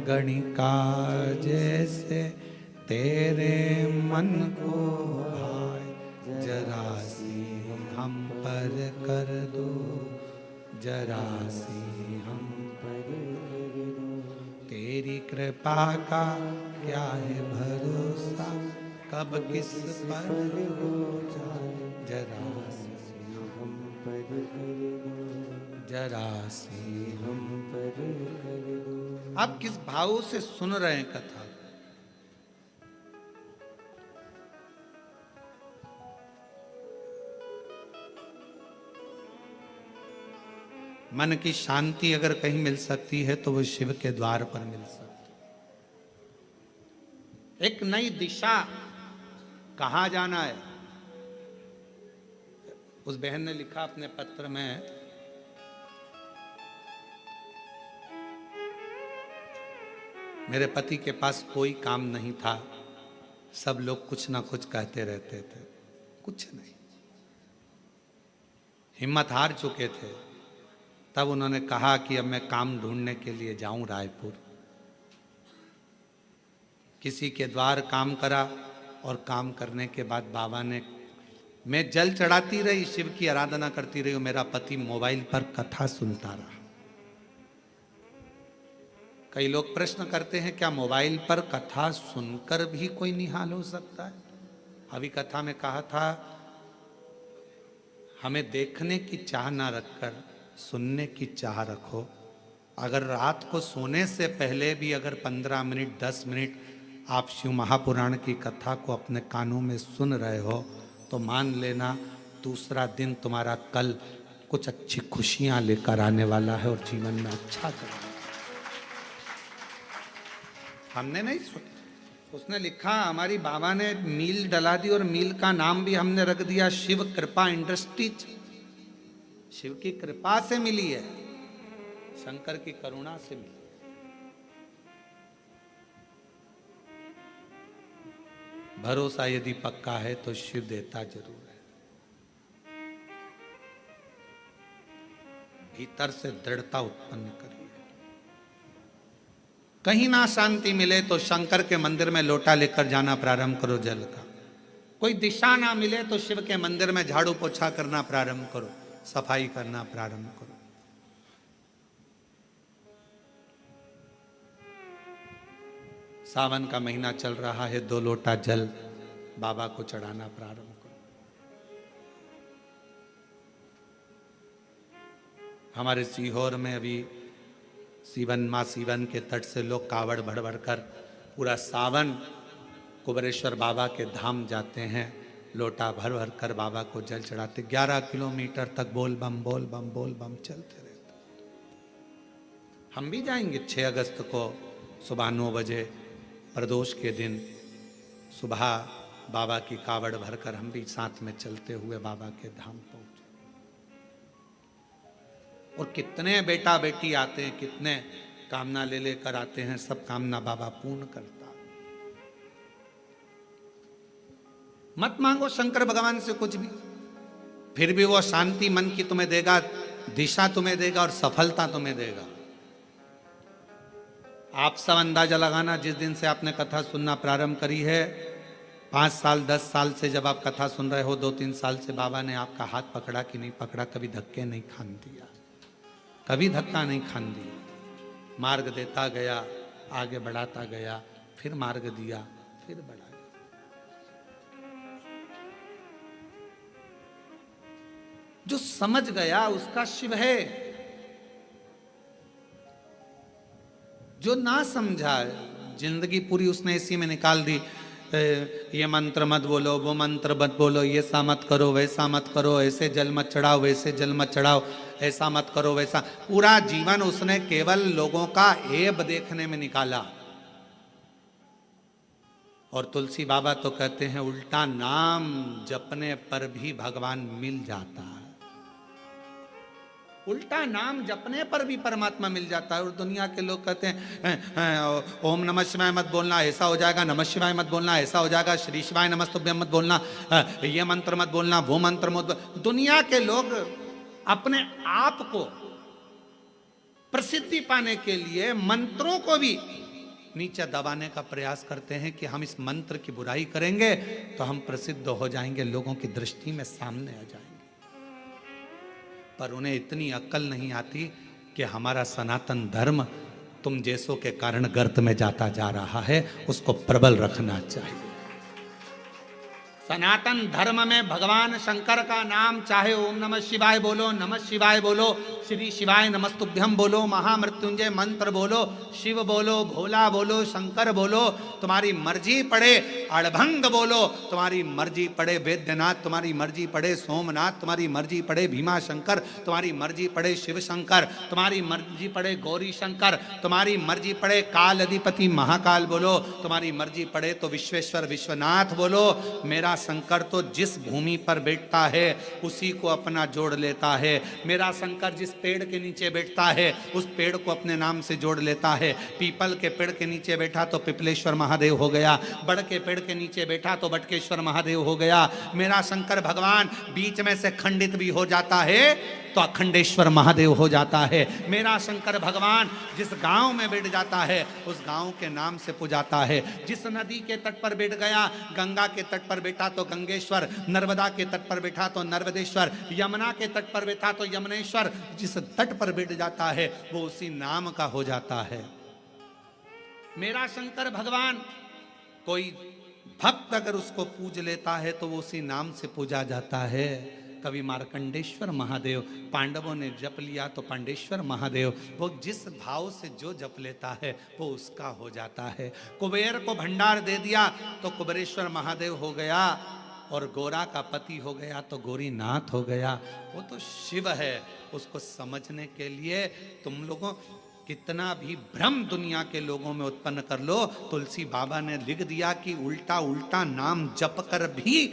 [SPEAKER 1] गणिका जैसे तेरे मन को भाए, जरा सी हम पर कर दो, जरा सी हम पर कर दो। तेरी कृपा का क्या है भरोसा, कब किस पर हो जाए, जरा सी हम पर कर दो, जरा सी हम पर कर दो। आप किस भाव से सुन रहे हैं कथा? मन की शांति अगर कहीं मिल सकती है तो वो शिव के द्वार पर मिल सकती है। एक नई दिशा, कहां जाना है। उस बहन ने लिखा अपने पत्र में, मेरे पति के पास कोई काम नहीं था, सब लोग कुछ ना कुछ कहते रहते थे, कुछ नहीं, हिम्मत हार चुके थे। तब उन्होंने कहा कि अब मैं काम ढूंढने के लिए जाऊं रायपुर। किसी के द्वार काम करा और काम करने के बाद बाबा ने, मैं जल चढ़ाती रही, शिव की आराधना करती रही, मेरा पति मोबाइल पर कथा सुनता रहा। कई लोग प्रश्न करते हैं, क्या मोबाइल पर कथा सुनकर भी कोई निहाल हो सकता है? अभी कथा में कहा था, हमें देखने की चाह ना रखकर सुनने की चाह रखो। अगर रात को सोने से पहले भी अगर 15 मिनट 10 मिनट आप शिव महापुराण की कथा को अपने कानों में सुन रहे हो, तो मान लेना दूसरा दिन तुम्हारा कल कुछ अच्छी खुशियां लेकर आने वाला है और जीवन में अच्छा करेगा। हमने नहीं सुना, उसने लिखा, हमारी बाबा ने मील डला दी और मील का नाम भी हमने रख दिया शिव कृपा इंडस्ट्रीज। शिव की कृपा से मिली है, शंकर की करुणा से मिली। भरोसा यदि पक्का है तो शिव देता जरूर है। भीतर से दृढ़ता उत्पन्न करिए। कहीं ना शांति मिले तो शंकर के मंदिर में लोटा लेकर जाना प्रारंभ करो जल का। कोई दिशा ना मिले तो शिव के मंदिर में झाड़ू पोछा करना प्रारंभ करो, सफाई करना प्रारंभ करो। सावन का महीना चल रहा है, 2 लोटा जल बाबा को चढ़ाना प्रारंभ करो। हमारे सीहोर में अभी माँ सीवन के तट से लोग कावड़ भर भर कर पूरा सावन कुबेरेश्वर बाबा के धाम जाते हैं, लोटा भर भर कर बाबा को जल चढ़ाते। 11 किलोमीटर तक बोल बम बोल बम बोल बम चलते रहते। हम भी जाएंगे 6 अगस्त को सुबह 9 बजे प्रदोष के दिन सुबह बाबा की कावड़ भरकर हम भी साथ में चलते हुए बाबा के धाम पहुंचे। और कितने बेटा बेटी आते हैं, कितने कामना ले लेकर आते हैं, सब कामना बाबा पूर्ण करता। मत मांगो शंकर भगवान से कुछ भी, फिर भी वो शांति मन की तुम्हें देगा, दिशा तुम्हें देगा और सफलता तुम्हें देगा। आप सब अंदाजा लगाना, जिस दिन से आपने कथा सुनना प्रारंभ करी है, 5 साल 10 साल से जब आप कथा सुन रहे हो, 2-3 साल से बाबा ने आपका हाथ पकड़ा कि नहीं पकड़ा, कभी धक्के नहीं खान दिया, कभी धक्का नहीं खान दिया। मार्ग देता गया, आगे बढ़ाता गया, फिर मार्ग दिया, फिर बढ़ाया। जो समझ गया उसका शिव है, जो ना समझा जिंदगी पूरी उसने इसी में निकाल दी। ये मंत्र मत बोलो, वो मंत्र मत बोलो, ये सा मत करो, वैसा मत करो, ऐसे जल मत चढ़ाओ, वैसे जल मत चढ़ाओ, ऐसा मत करो, वैसा। पूरा जीवन उसने केवल लोगों का ऐब देखने में निकाला। और तुलसी बाबा तो कहते हैं, उल्टा नाम जपने पर भी भगवान मिल जाता है। उल्टा नाम जपने पर भी परमात्मा मिल जाता है। और दुनिया के लोग कहते हैं ओम नमः शिवाय मत बोलना, ऐसा हो जाएगा, नमः शिवाय मत बोलना, ऐसा हो जाएगा, श्री शिवाय नमस्तुभ्यम मत बोलना, ये मंत्र मत बोलना, वो मंत्र मत। दुनिया के लोग अपने आप को प्रसिद्धि पाने के लिए मंत्रों को भी नीचे दबाने का प्रयास करते हैं कि हम इस मंत्र की बुराई करेंगे तो हम प्रसिद्ध हो जाएंगे, लोगों की दृष्टि में सामने आ जाएंगे। पर उन्हें इतनी अक्ल नहीं आती कि हमारा सनातन धर्म तुम जैसों के कारण गर्त में जाता जा रहा है, उसको प्रबल रखना चाहिए। सनातन धर्म में भगवान शंकर का नाम, चाहे ओम नमः शिवाय बोलो, नमः शिवाय बोलो, श्री शिवाय नमस्तुभ्यम बोलो, महामृत्युंजय मंत्र बोलो, शिव बोलो, भोला बोलो, शंकर बोलो, तुम्हारी मर्जी पड़े, अड़भंग बोलो, तुम्हारी मर्जी पड़े, वैद्यनाथ तुम्हारी मर्जी पड़े, सोमनाथ तुम्हारी मर्जी पड़े, भीमा शंकर तुम्हारी मर्जी पड़े, शिव शंकर तुम्हारी मर्जी पड़े, गौरी शंकर तुम्हारी मर्जी पड़े, काल अधिपति महाकाल बोलो, तुम्हारी मर्जी पड़े तो विश्वेश्वर विश्वनाथ बोलो। मेरा शंकर तो जिस भूमि पर बैठता है उसी को अपना जोड़ लेता है। मेरा शंकर जिस पेड़ के नीचे बैठता है उस पेड़ को अपने नाम से जोड़ लेता है। पीपल के पेड़ के नीचे बैठा तो पिपलेश्वर महादेव हो गया, बड़ के पेड़ के नीचे बैठा तो बटकेश्वर महादेव हो गया। मेरा शंकर भगवान बीच में से खंडित भी हो जाता है तो अखंडेश्वर महादेव हो जाता है। मेरा शंकर भगवान जिस गांव में बैठ जाता है उस गांव के नाम से पुजाता है। जिस नदी के तट पर बैठ गया, गंगा के तट पर बैठा तो गंगेश्वर, नर्मदा के तट पर बैठा तो नर्मदेश्वर, यमुना के तट पर बैठा तो यमुनेश्वर। जिस तट पर बैठ जाता है वो उसी नाम का हो जाता है। मेरा शंकर भगवान, कोई भक्त अगर उसको पूज लेता है तो वो उसी नाम से पूजा जाता है। कवि मार्कंडेश्वर महादेव, पांडवों ने जप लिया तो पांडेश्वर महादेव, वो जिस भाव से जो जप लेता है वो उसका हो जाता है। कुबेर को भंडार दे दिया तो कुबेरेश्वर महादेव हो गया, और गोरा का पति हो गया तो गोरीनाथ हो गया। वो तो शिव है। उसको समझने के लिए तुम लोगों कितना भी भ्रम दुनिया के लोगों में उत्पन्न कर लो, तुलसी बाबा ने लिख दिया कि उल्टा उल्टा नाम जप कर भी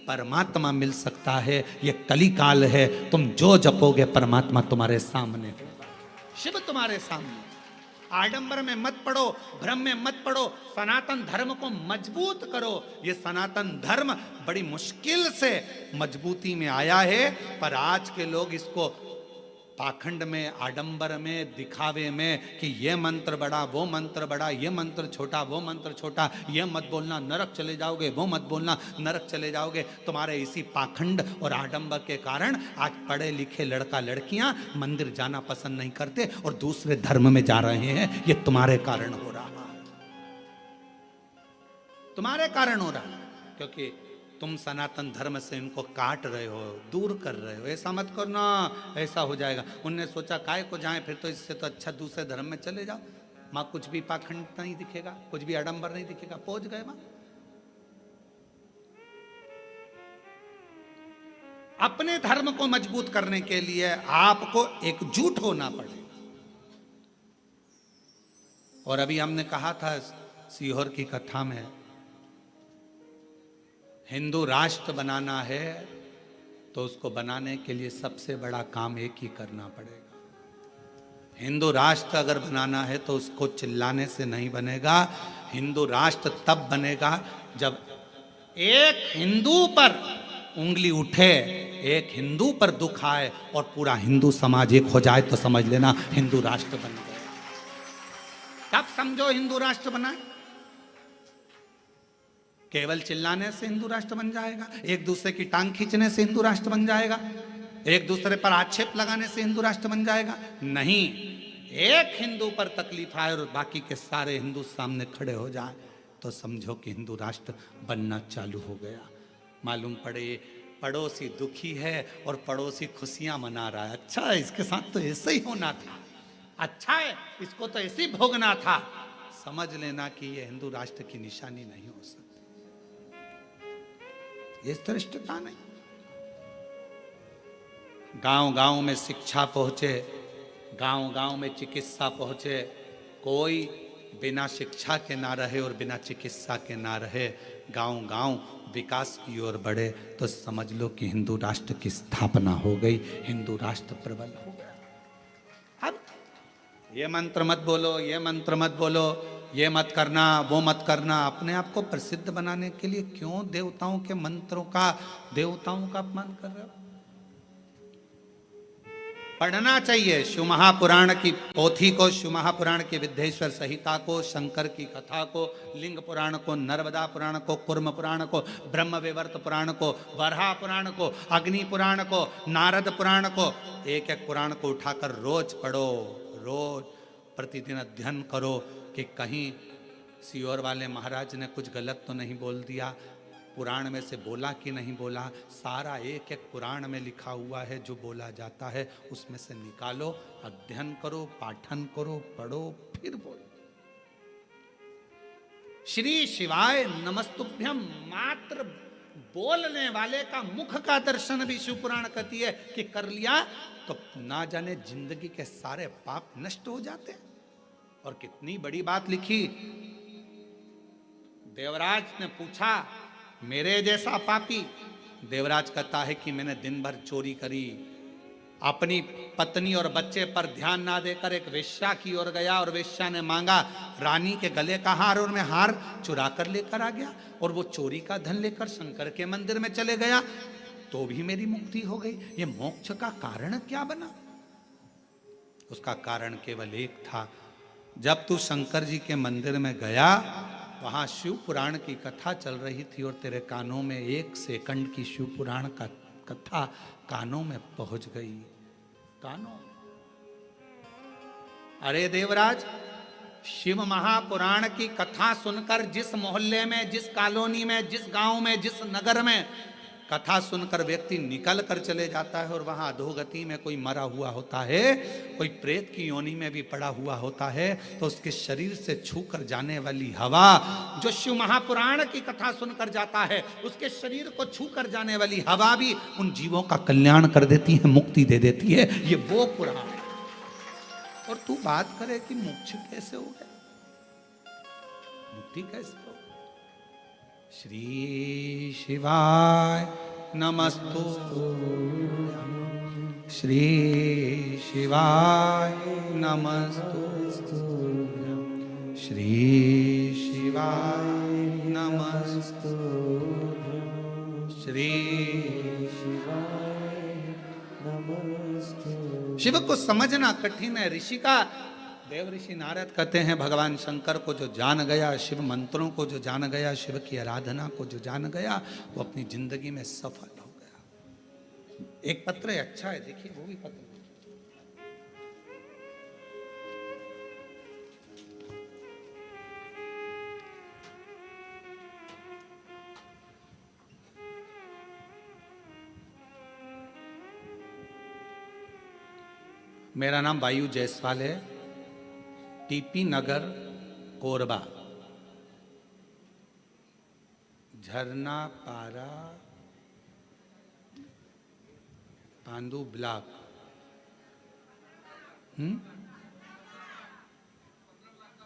[SPEAKER 1] परमात्मा मिल सकता है। ये कली काल है, तुम जो जपोगे परमात्मा तुम्हारे सामने होगा, शिव तुम्हारे सामने। आडंबर में मत पड़ो, भ्रम में मत पड़ो, सनातन धर्म को मजबूत करो। ये सनातन धर्म बड़ी मुश्किल से मजबूती में आया है, पर आज के लोग इसको पाखंड में, आडंबर में, दिखावे में कि ये मंत्र बड़ा, वो मंत्र बड़ा, ये मंत्र छोटा, वो मंत्र छोटा, ये मत बोलना नरक चले जाओगे, वो मत बोलना नरक चले जाओगे। तुम्हारे इसी पाखंड और आडंबर के कारण आज पढ़े लिखे लड़का लड़कियां मंदिर जाना पसंद नहीं करते और दूसरे धर्म में जा रहे हैं। ये तुम्हारे कारण हो रहा है, तुम्हारे कारण हो रहा है, क्योंकि तुम सनातन धर्म से इनको काट रहे हो, दूर कर रहे हो। ऐसा मत करना, ऐसा हो जाएगा। उनने सोचा काय को जाए, फिर तो इससे तो अच्छा दूसरे धर्म में चले जाओ, मां कुछ भी पाखंड नहीं दिखेगा, कुछ भी आडंबर नहीं दिखेगा। पहुंच गए मां। अपने धर्म को मजबूत करने के लिए आपको एकजुट होना पड़ेगा। और अभी हमने कहा था सीहोर की कथा में, हिंदू राष्ट्र बनाना है तो उसको बनाने के लिए सबसे बड़ा काम एक ही करना पड़ेगा। हिंदू राष्ट्र अगर बनाना है तो उसको चिल्लाने से नहीं बनेगा। हिंदू राष्ट्र तब बनेगा जब एक हिंदू पर उंगली उठे, एक हिंदू पर दुख आए और पूरा हिंदू समाज एक हो जाए तो समझ लेना हिंदू राष्ट्र बन गया। तब समझो हिंदू राष्ट्र बना। केवल चिल्लाने से हिंदू राष्ट्र बन जाएगा, एक दूसरे की टांग खींचने से हिंदू राष्ट्र बन जाएगा, एक दूसरे पर आक्षेप लगाने से हिंदू राष्ट्र बन जाएगा? नहीं। एक हिंदू पर तकलीफ आए और बाकी के सारे हिंदू सामने खड़े हो जाए तो समझो कि हिंदू राष्ट्र बनना चालू हो गया। मालूम पड़े पड़ोसी दुखी है और पड़ोसी खुशियां मना रहा है। अच्छा है, इसके साथ तो ऐसे ही होना था, अच्छा है, इसको तो ऐसे ही भोगना था। समझ लेना कि यह हिंदू राष्ट्र की निशानी नहीं हो सकती। ये श्रेष्ठता नहीं। गांव गांव में शिक्षा पहुंचे, गांव गांव में चिकित्सा पहुंचे। कोई बिना शिक्षा के ना रहे और बिना चिकित्सा के ना रहे। गांव गांव विकास की ओर बढ़े तो समझ लो कि हिंदू राष्ट्र की स्थापना हो गई, हिंदू राष्ट्र प्रबल हो गया। अब ये मंत्र मत बोलो, ये मंत्र मत बोलो, ये मत करना, वो मत करना। अपने आप को प्रसिद्ध बनाने के लिए क्यों देवताओं के मंत्रों का, देवताओं का अपमान कर रहे हो? पढ़ना चाहिए शिव महापुराण की पोथी को, शिव महापुराण की विद्येश्वर संहिता को, शंकर की कथा को, लिंग पुराण को, नर्मदा पुराण को, कुर्म पुराण को, ब्रह्म विवर्त पुराण को, वराह पुराण को, अग्नि पुराण को, नारद पुराण को, एक एक पुराण को उठाकर रोज पढ़ो, रोज प्रतिदिन अध्ययन करो कि कहीं सीहोर वाले महाराज ने कुछ गलत तो नहीं बोल दिया, पुराण में से बोला कि नहीं बोला। सारा एक एक पुराण में लिखा हुआ है, जो बोला जाता है उसमें से निकालो, अध्ययन करो, पाठन करो, पढ़ो, फिर बोलो। श्री शिवाय नमस्तुभ्यम मात्र बोलने वाले का मुख का दर्शन भी शिव पुराण कहती है कि कर लिया तो ना जाने जिंदगी के सारे पाप नष्ट हो जाते हैं। और कितनी बड़ी बात लिखी। देवराज ने पूछा मेरे जैसा पापी, देवराज कहता है कि मैंने दिन भर चोरी करी, अपनी पत्नी और बच्चे पर ध्यान ना देकर एक वेश्या की ओर गया और वेश्या ने मांगा रानी के गले का हार और मैं हार चुरा कर लेकर आ गया और वो चोरी का धन लेकर शंकर के मंदिर में चले गया तो भी मेरी मुक्ति हो गई। ये मोक्ष का कारण क्या बना? उसका कारण केवल एक था, जब तू शंकर जी के मंदिर में गया वहां शिव पुराण की कथा चल रही थी और तेरे कानों में 1 सेकंड की शिव पुराण का कथा कानों में पहुंच गई। कानों। अरे देवराज, शिव महापुराण की कथा सुनकर जिस मोहल्ले में, जिस कॉलोनी में, जिस गांव में, जिस नगर में कथा सुनकर व्यक्ति निकल कर चले जाता है और वहां अधोगति में कोई मरा हुआ होता है, कोई प्रेत की योनि में भी पड़ा हुआ होता है, तो उसके शरीर से छू कर जाने वाली हवा, जो शिव महापुराण की कथा सुनकर जाता है, उसके शरीर को छू कर जाने वाली हवा भी उन जीवों का कल्याण कर देती है, मुक्ति दे देती है। ये वो पुराण है। और तू बात करे कि मोक्ष कैसे हो गया, मुक्ति कैसे हो। श्री शिवाय नमस्तु, श्री शिवाय नमस्तु, श्री शिवाय नमस्तु, श्री
[SPEAKER 2] शिवाय नमस्ते।
[SPEAKER 1] शिव को समझना कठिन है। ऋषि का देव ऋषि नारद कहते हैं भगवान शंकर को जो जान गया, शिव मंत्रों को जो जान गया, शिव की आराधना को जो जान गया, वो अपनी जिंदगी में सफल हो गया। एक पत्र है, अच्छा है, देखिए वो भी पत्र। मेरा नाम वायु जायसवाल है, टीपी नगर कोरबा, झरना पारा पांडु ब्लॉक।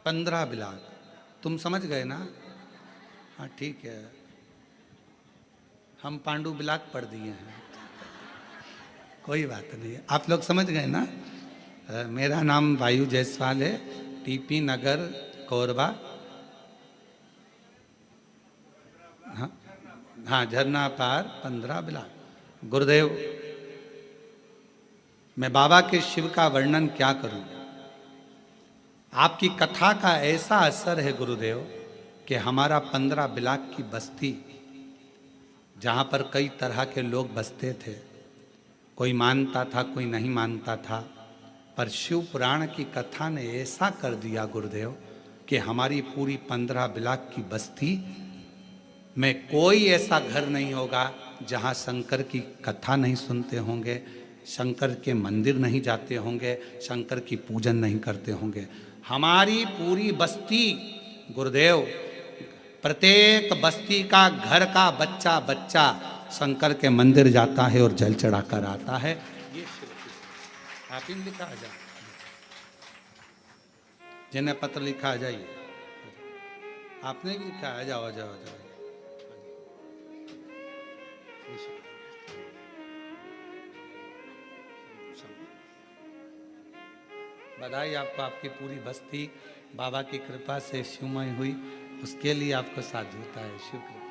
[SPEAKER 1] 15 ब्लॉक। तुम समझ गए ना? हाँ ठीक है, हम पांडु ब्लॉक पढ़ दिए हैं, कोई बात नहीं है, आप लोग समझ गए ना। मेरा नाम वायु जायसवाल है, टीपी नगर कोरबा, हाँ हाँ, झरना पार 15 ब्लॉक। गुरुदेव, मैं बाबा के शिव का वर्णन क्या करूं। आपकी कथा का ऐसा असर है गुरुदेव कि हमारा 15 ब्लॉक की बस्ती, जहां पर कई तरह के लोग बसते थे, कोई मानता था कोई नहीं मानता था, पर शिव पुराण की कथा ने ऐसा कर दिया गुरुदेव कि हमारी पूरी 15 ब्लॉक की बस्ती में कोई ऐसा घर नहीं होगा जहां शंकर की कथा नहीं सुनते होंगे, शंकर के मंदिर नहीं जाते होंगे, शंकर की पूजन नहीं करते होंगे। हमारी पूरी बस्ती गुरुदेव, प्रत्येक बस्ती का घर का बच्चा बच्चा शंकर के मंदिर जाता है और जल चढ़ाकर आता है। ये आप इन लिखा आ जाए, जिन्हें पत्र लिखा आ जाइए, आपने भी लिखा, आ जाओ आ जाओ आ जाओ। बधाई आपको, आपकी पूरी बस्ती बाबा की कृपा से शिवमय हुई, उसके लिए आपको साधुता है, शिव कृपा।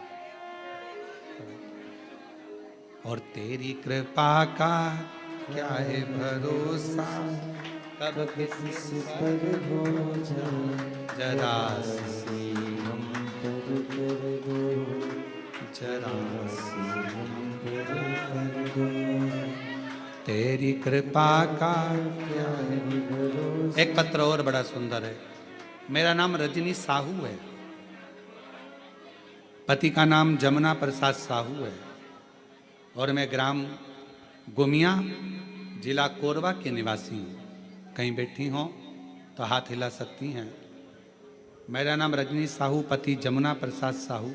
[SPEAKER 1] और तेरी कृपा का क्या है भरोसा, कब किसी पर हो जरा सी हम पर कर दो, जरा सी हम पर कर दो, तेरी कृपा का क्या है भरोसा। एक पत्र और बड़ा सुंदर है। मेरा नाम रजनी साहू है, पति का नाम जमुना प्रसाद साहू है, और मैं ग्राम गुमिया, जिला कोरबा के निवासी हूँ। कहीं बैठी हो तो हाथ हिला सकती हैं। मेरा नाम रजनी साहू, पति जमुना प्रसाद साहू,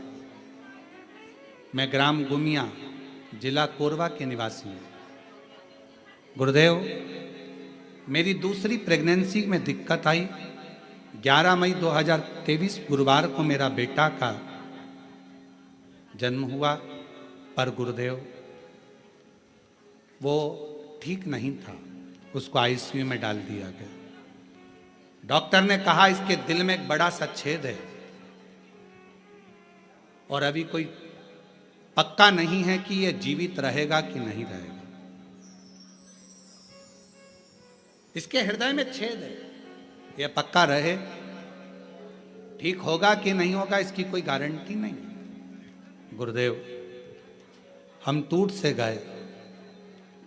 [SPEAKER 1] मैं ग्राम गुमिया, जिला कोरबा के निवासी हूँ। गुरुदेव, मेरी दूसरी प्रेगनेंसी में दिक्कत आई। 11 मई 2023 गुरुवार को मेरा बेटा का जन्म हुआ, पर गुरुदेव वो ठीक नहीं था, उसको आईसीयू में डाल दिया गया। डॉक्टर ने कहा इसके दिल में एक बड़ा सा छेद है और अभी कोई पक्का नहीं है कि ये जीवित रहेगा कि नहीं रहेगा। इसके हृदय में छेद है, ये पक्का रहे, ठीक होगा कि नहीं होगा इसकी कोई गारंटी नहीं। गुरुदेव, हम टूट से गए।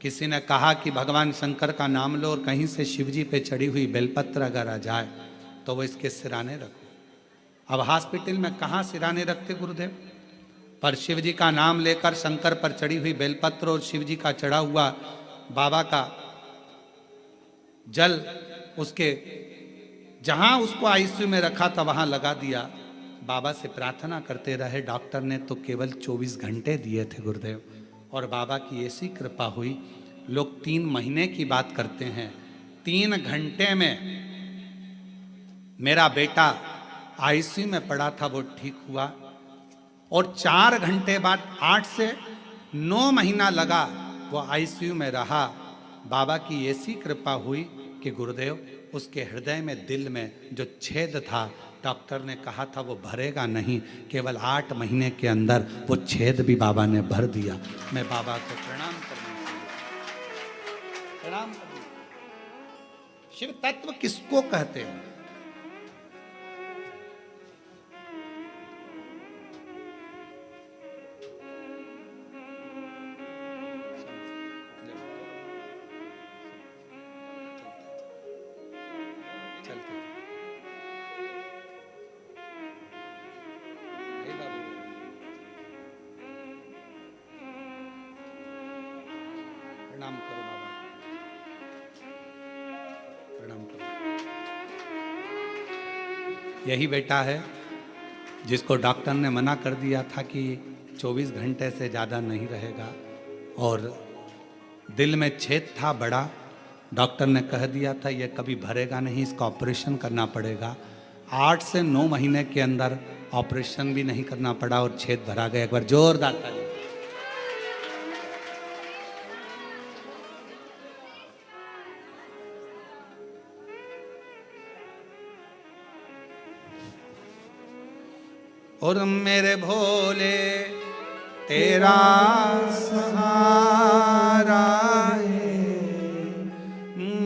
[SPEAKER 1] किसी ने कहा कि भगवान शंकर का नाम लो और कहीं से शिवजी पे चढ़ी हुई बेलपत्र अगर आ जाए तो वो इसके सिराने रखो। अब हॉस्पिटल में कहाँ सिराने रखते गुरुदेव, पर शिवजी का नाम लेकर शंकर पर चढ़ी हुई बेलपत्र और शिवजी का चढ़ा हुआ बाबा का जल उसके जहां उसको आईसीयू में रखा था वहां लगा दिया। बाबा से प्रार्थना करते रहे। डॉक्टर ने तो केवल 24 घंटे दिए थे गुरुदेव, और बाबा की ऐसी कृपा हुई। लोग 3 महीने की बात करते हैं, 3 घंटे में मेरा बेटा आईसीयू में पड़ा था, वो ठीक हुआ। और 4 घंटे बाद 8 से 9 महीना लगा वो आईसीयू में रहा। बाबा की ऐसी कृपा हुई कि गुरुदेव उसके हृदय में, दिल में जो छेद था, डॉक्टर ने कहा था वो भरेगा नहीं, केवल 8 महीने के अंदर वो छेद भी बाबा ने भर दिया। मैं बाबा को प्रणाम प्रणाम करना। शिव तत्व किसको कहते हैं? प्रणाम करो बाबा, प्रणाम करो। यही बेटा है जिसको डॉक्टर ने मना कर दिया था कि 24 घंटे से ज़्यादा नहीं रहेगा, और दिल में छेद था बड़ा। डॉक्टर ने कह दिया था ये कभी भरेगा नहीं, इसका ऑपरेशन करना पड़ेगा। 8 से 9 महीने के अंदर ऑपरेशन भी नहीं करना पड़ा और छेद भरा गया। एक बार जोरदार ताली। और मेरे भोले तेरा सहारा है,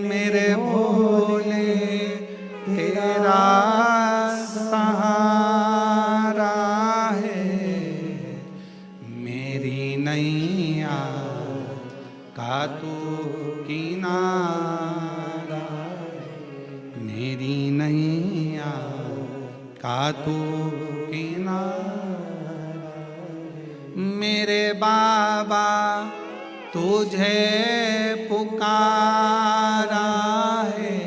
[SPEAKER 1] मेरे भोले तेरा सहारा है, मेरी नैया का तू किनारा, मेरी नैया का तू मेरे बाबा तुझे पुकारा है,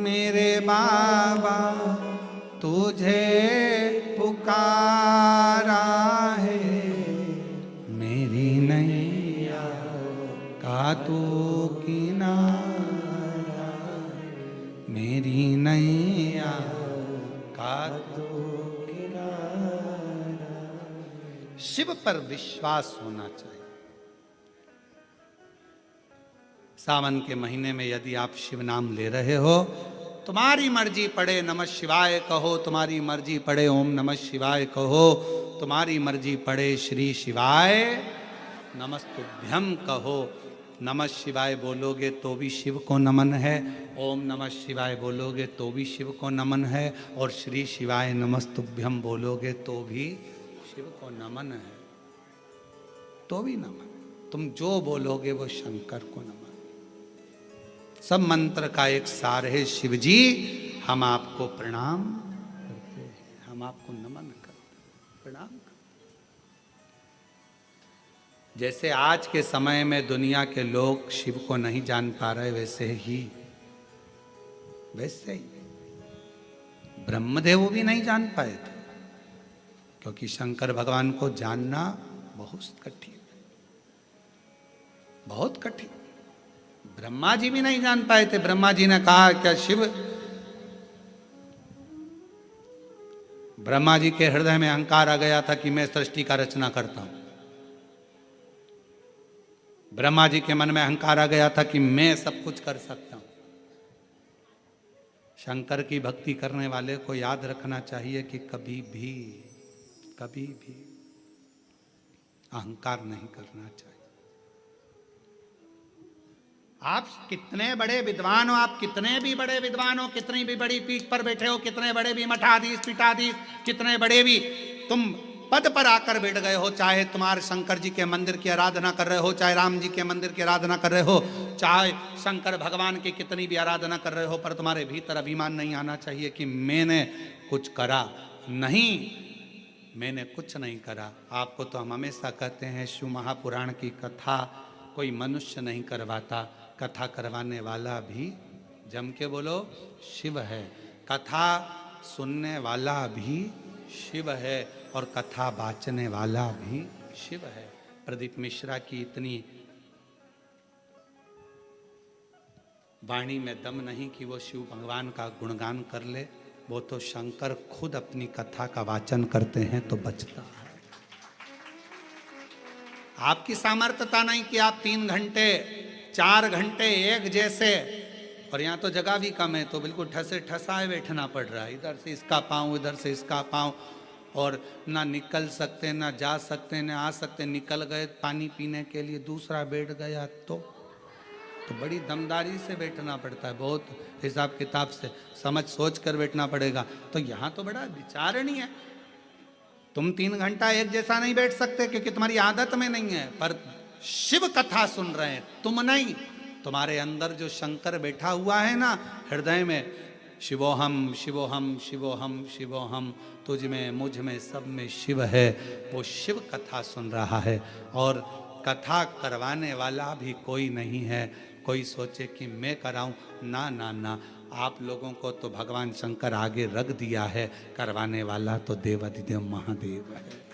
[SPEAKER 1] मेरे बाबा तुझे पुकारा है, मेरी नैया का तू किनारा, मेरी नैया का तू। शिव पर विश्वास होना चाहिए। सावन के महीने में यदि आप शिव नाम ले रहे हो, तुम्हारी मर्जी पड़े नमः शिवाय कहो, तुम्हारी मर्जी पड़े ओम नमः शिवाय कहो, तुम्हारी मर्जी पड़े श्री शिवाय नमस्तुभ्यम कहो। नमः शिवाय बोलोगे तो भी शिव को नमन है, ओम नमः शिवाय बोलोगे तो भी शिव को नमन है, और श्री शिवाय नमस्तुभ्यम बोलोगे तो भी शिव को नमन है, तो भी नमन। तुम जो बोलोगे वो शंकर को नमन। सब मंत्र का एक सार है, शिव जी हम आपको प्रणाम करते हैं, हम आपको नमन करते हैं, प्रणाम करते। जैसे आज के समय में दुनिया के लोग शिव को नहीं जान पा रहे, वैसे ही ब्रह्मदेव भी नहीं जान पाए थे, क्योंकि शंकर भगवान को जानना बहुत कठिन, बहुत कठिन। ब्रह्मा जी भी नहीं जान पाए थे। ब्रह्मा जी ने कहा क्या शिव, ब्रह्मा जी के हृदय में अहंकार आ गया था कि मैं सृष्टि का रचना करता हूं। ब्रह्मा जी के मन में अहंकार आ गया था कि मैं सब कुछ कर सकता हूं। शंकर की भक्ति करने वाले को याद रखना चाहिए कि कभी भी अहंकार नहीं करना चाहिए। आप कितने बड़े विद्वान हो, आप कितने भी बड़े विद्वान हो, कितनी भी बड़ी पीठ पर बैठे हो, कितने बड़े भी मठाधीश पीठाधीश, कितने बड़े भी तुम पद पर आकर बैठ गए हो, चाहे तुम्हारे शंकर जी के मंदिर की आराधना कर रहे हो, चाहे राम जी के मंदिर की आराधना कर रहे हो, चाहे शंकर भगवान की कितनी भी आराधना कर रहे हो, पर तुम्हारे भीतर अभिमान नहीं आना चाहिए कि मैंने कुछ करा। नहीं, मैंने कुछ नहीं करा। आपको तो हम हमेशा कहते हैं शिव महापुराण की कथा कोई मनुष्य नहीं करवाता, कथा करवाने वाला भी जम के बोलो शिव है, कथा सुनने वाला भी शिव है, और कथा बाचने वाला भी शिव है। प्रदीप मिश्रा की इतनी वाणी में दम नहीं कि वो शिव भगवान का गुणगान कर ले, वो तो शंकर खुद अपनी कथा का वाचन करते हैं तो बचता है। आपकी सामर्थ्यता नहीं कि आप 3 घंटे 4 घंटे एक जैसे, और यहाँ तो जगह भी कम है तो बिल्कुल ठसे ठसाए बैठना पड़ रहा है, इधर से इसका पाँव इधर से इसका पाँव, और ना निकल सकते ना जा सकते ना आ सकते, निकल गए पानी पीने के लिए दूसरा बैठ गया तो बड़ी दमदारी से बैठना पड़ता है, बहुत हिसाब किताब से समझ सोच कर बैठना पड़ेगा। तो यहाँ तो बड़ा विचारणीय है। तुम 3 घंटा एक जैसा नहीं बैठ सकते क्योंकि तुम्हारी आदत में नहीं है, पर शिव कथा सुन रहे हैं तुम नहीं, तुम्हारे अंदर जो शंकर बैठा हुआ है ना हृदय में, शिवोहम शिवोहम शिवोहम शिवोहम, तुझ में मुझ में सब में शिव है, वो शिव कथा सुन रहा है। और कथा करवाने वाला भी कोई नहीं है, कोई सोचे कि मैं कराऊं, ना ना ना, आप लोगों को तो भगवान शंकर आगे रख दिया है, करवाने वाला तो देवाधिदेव महादेव है।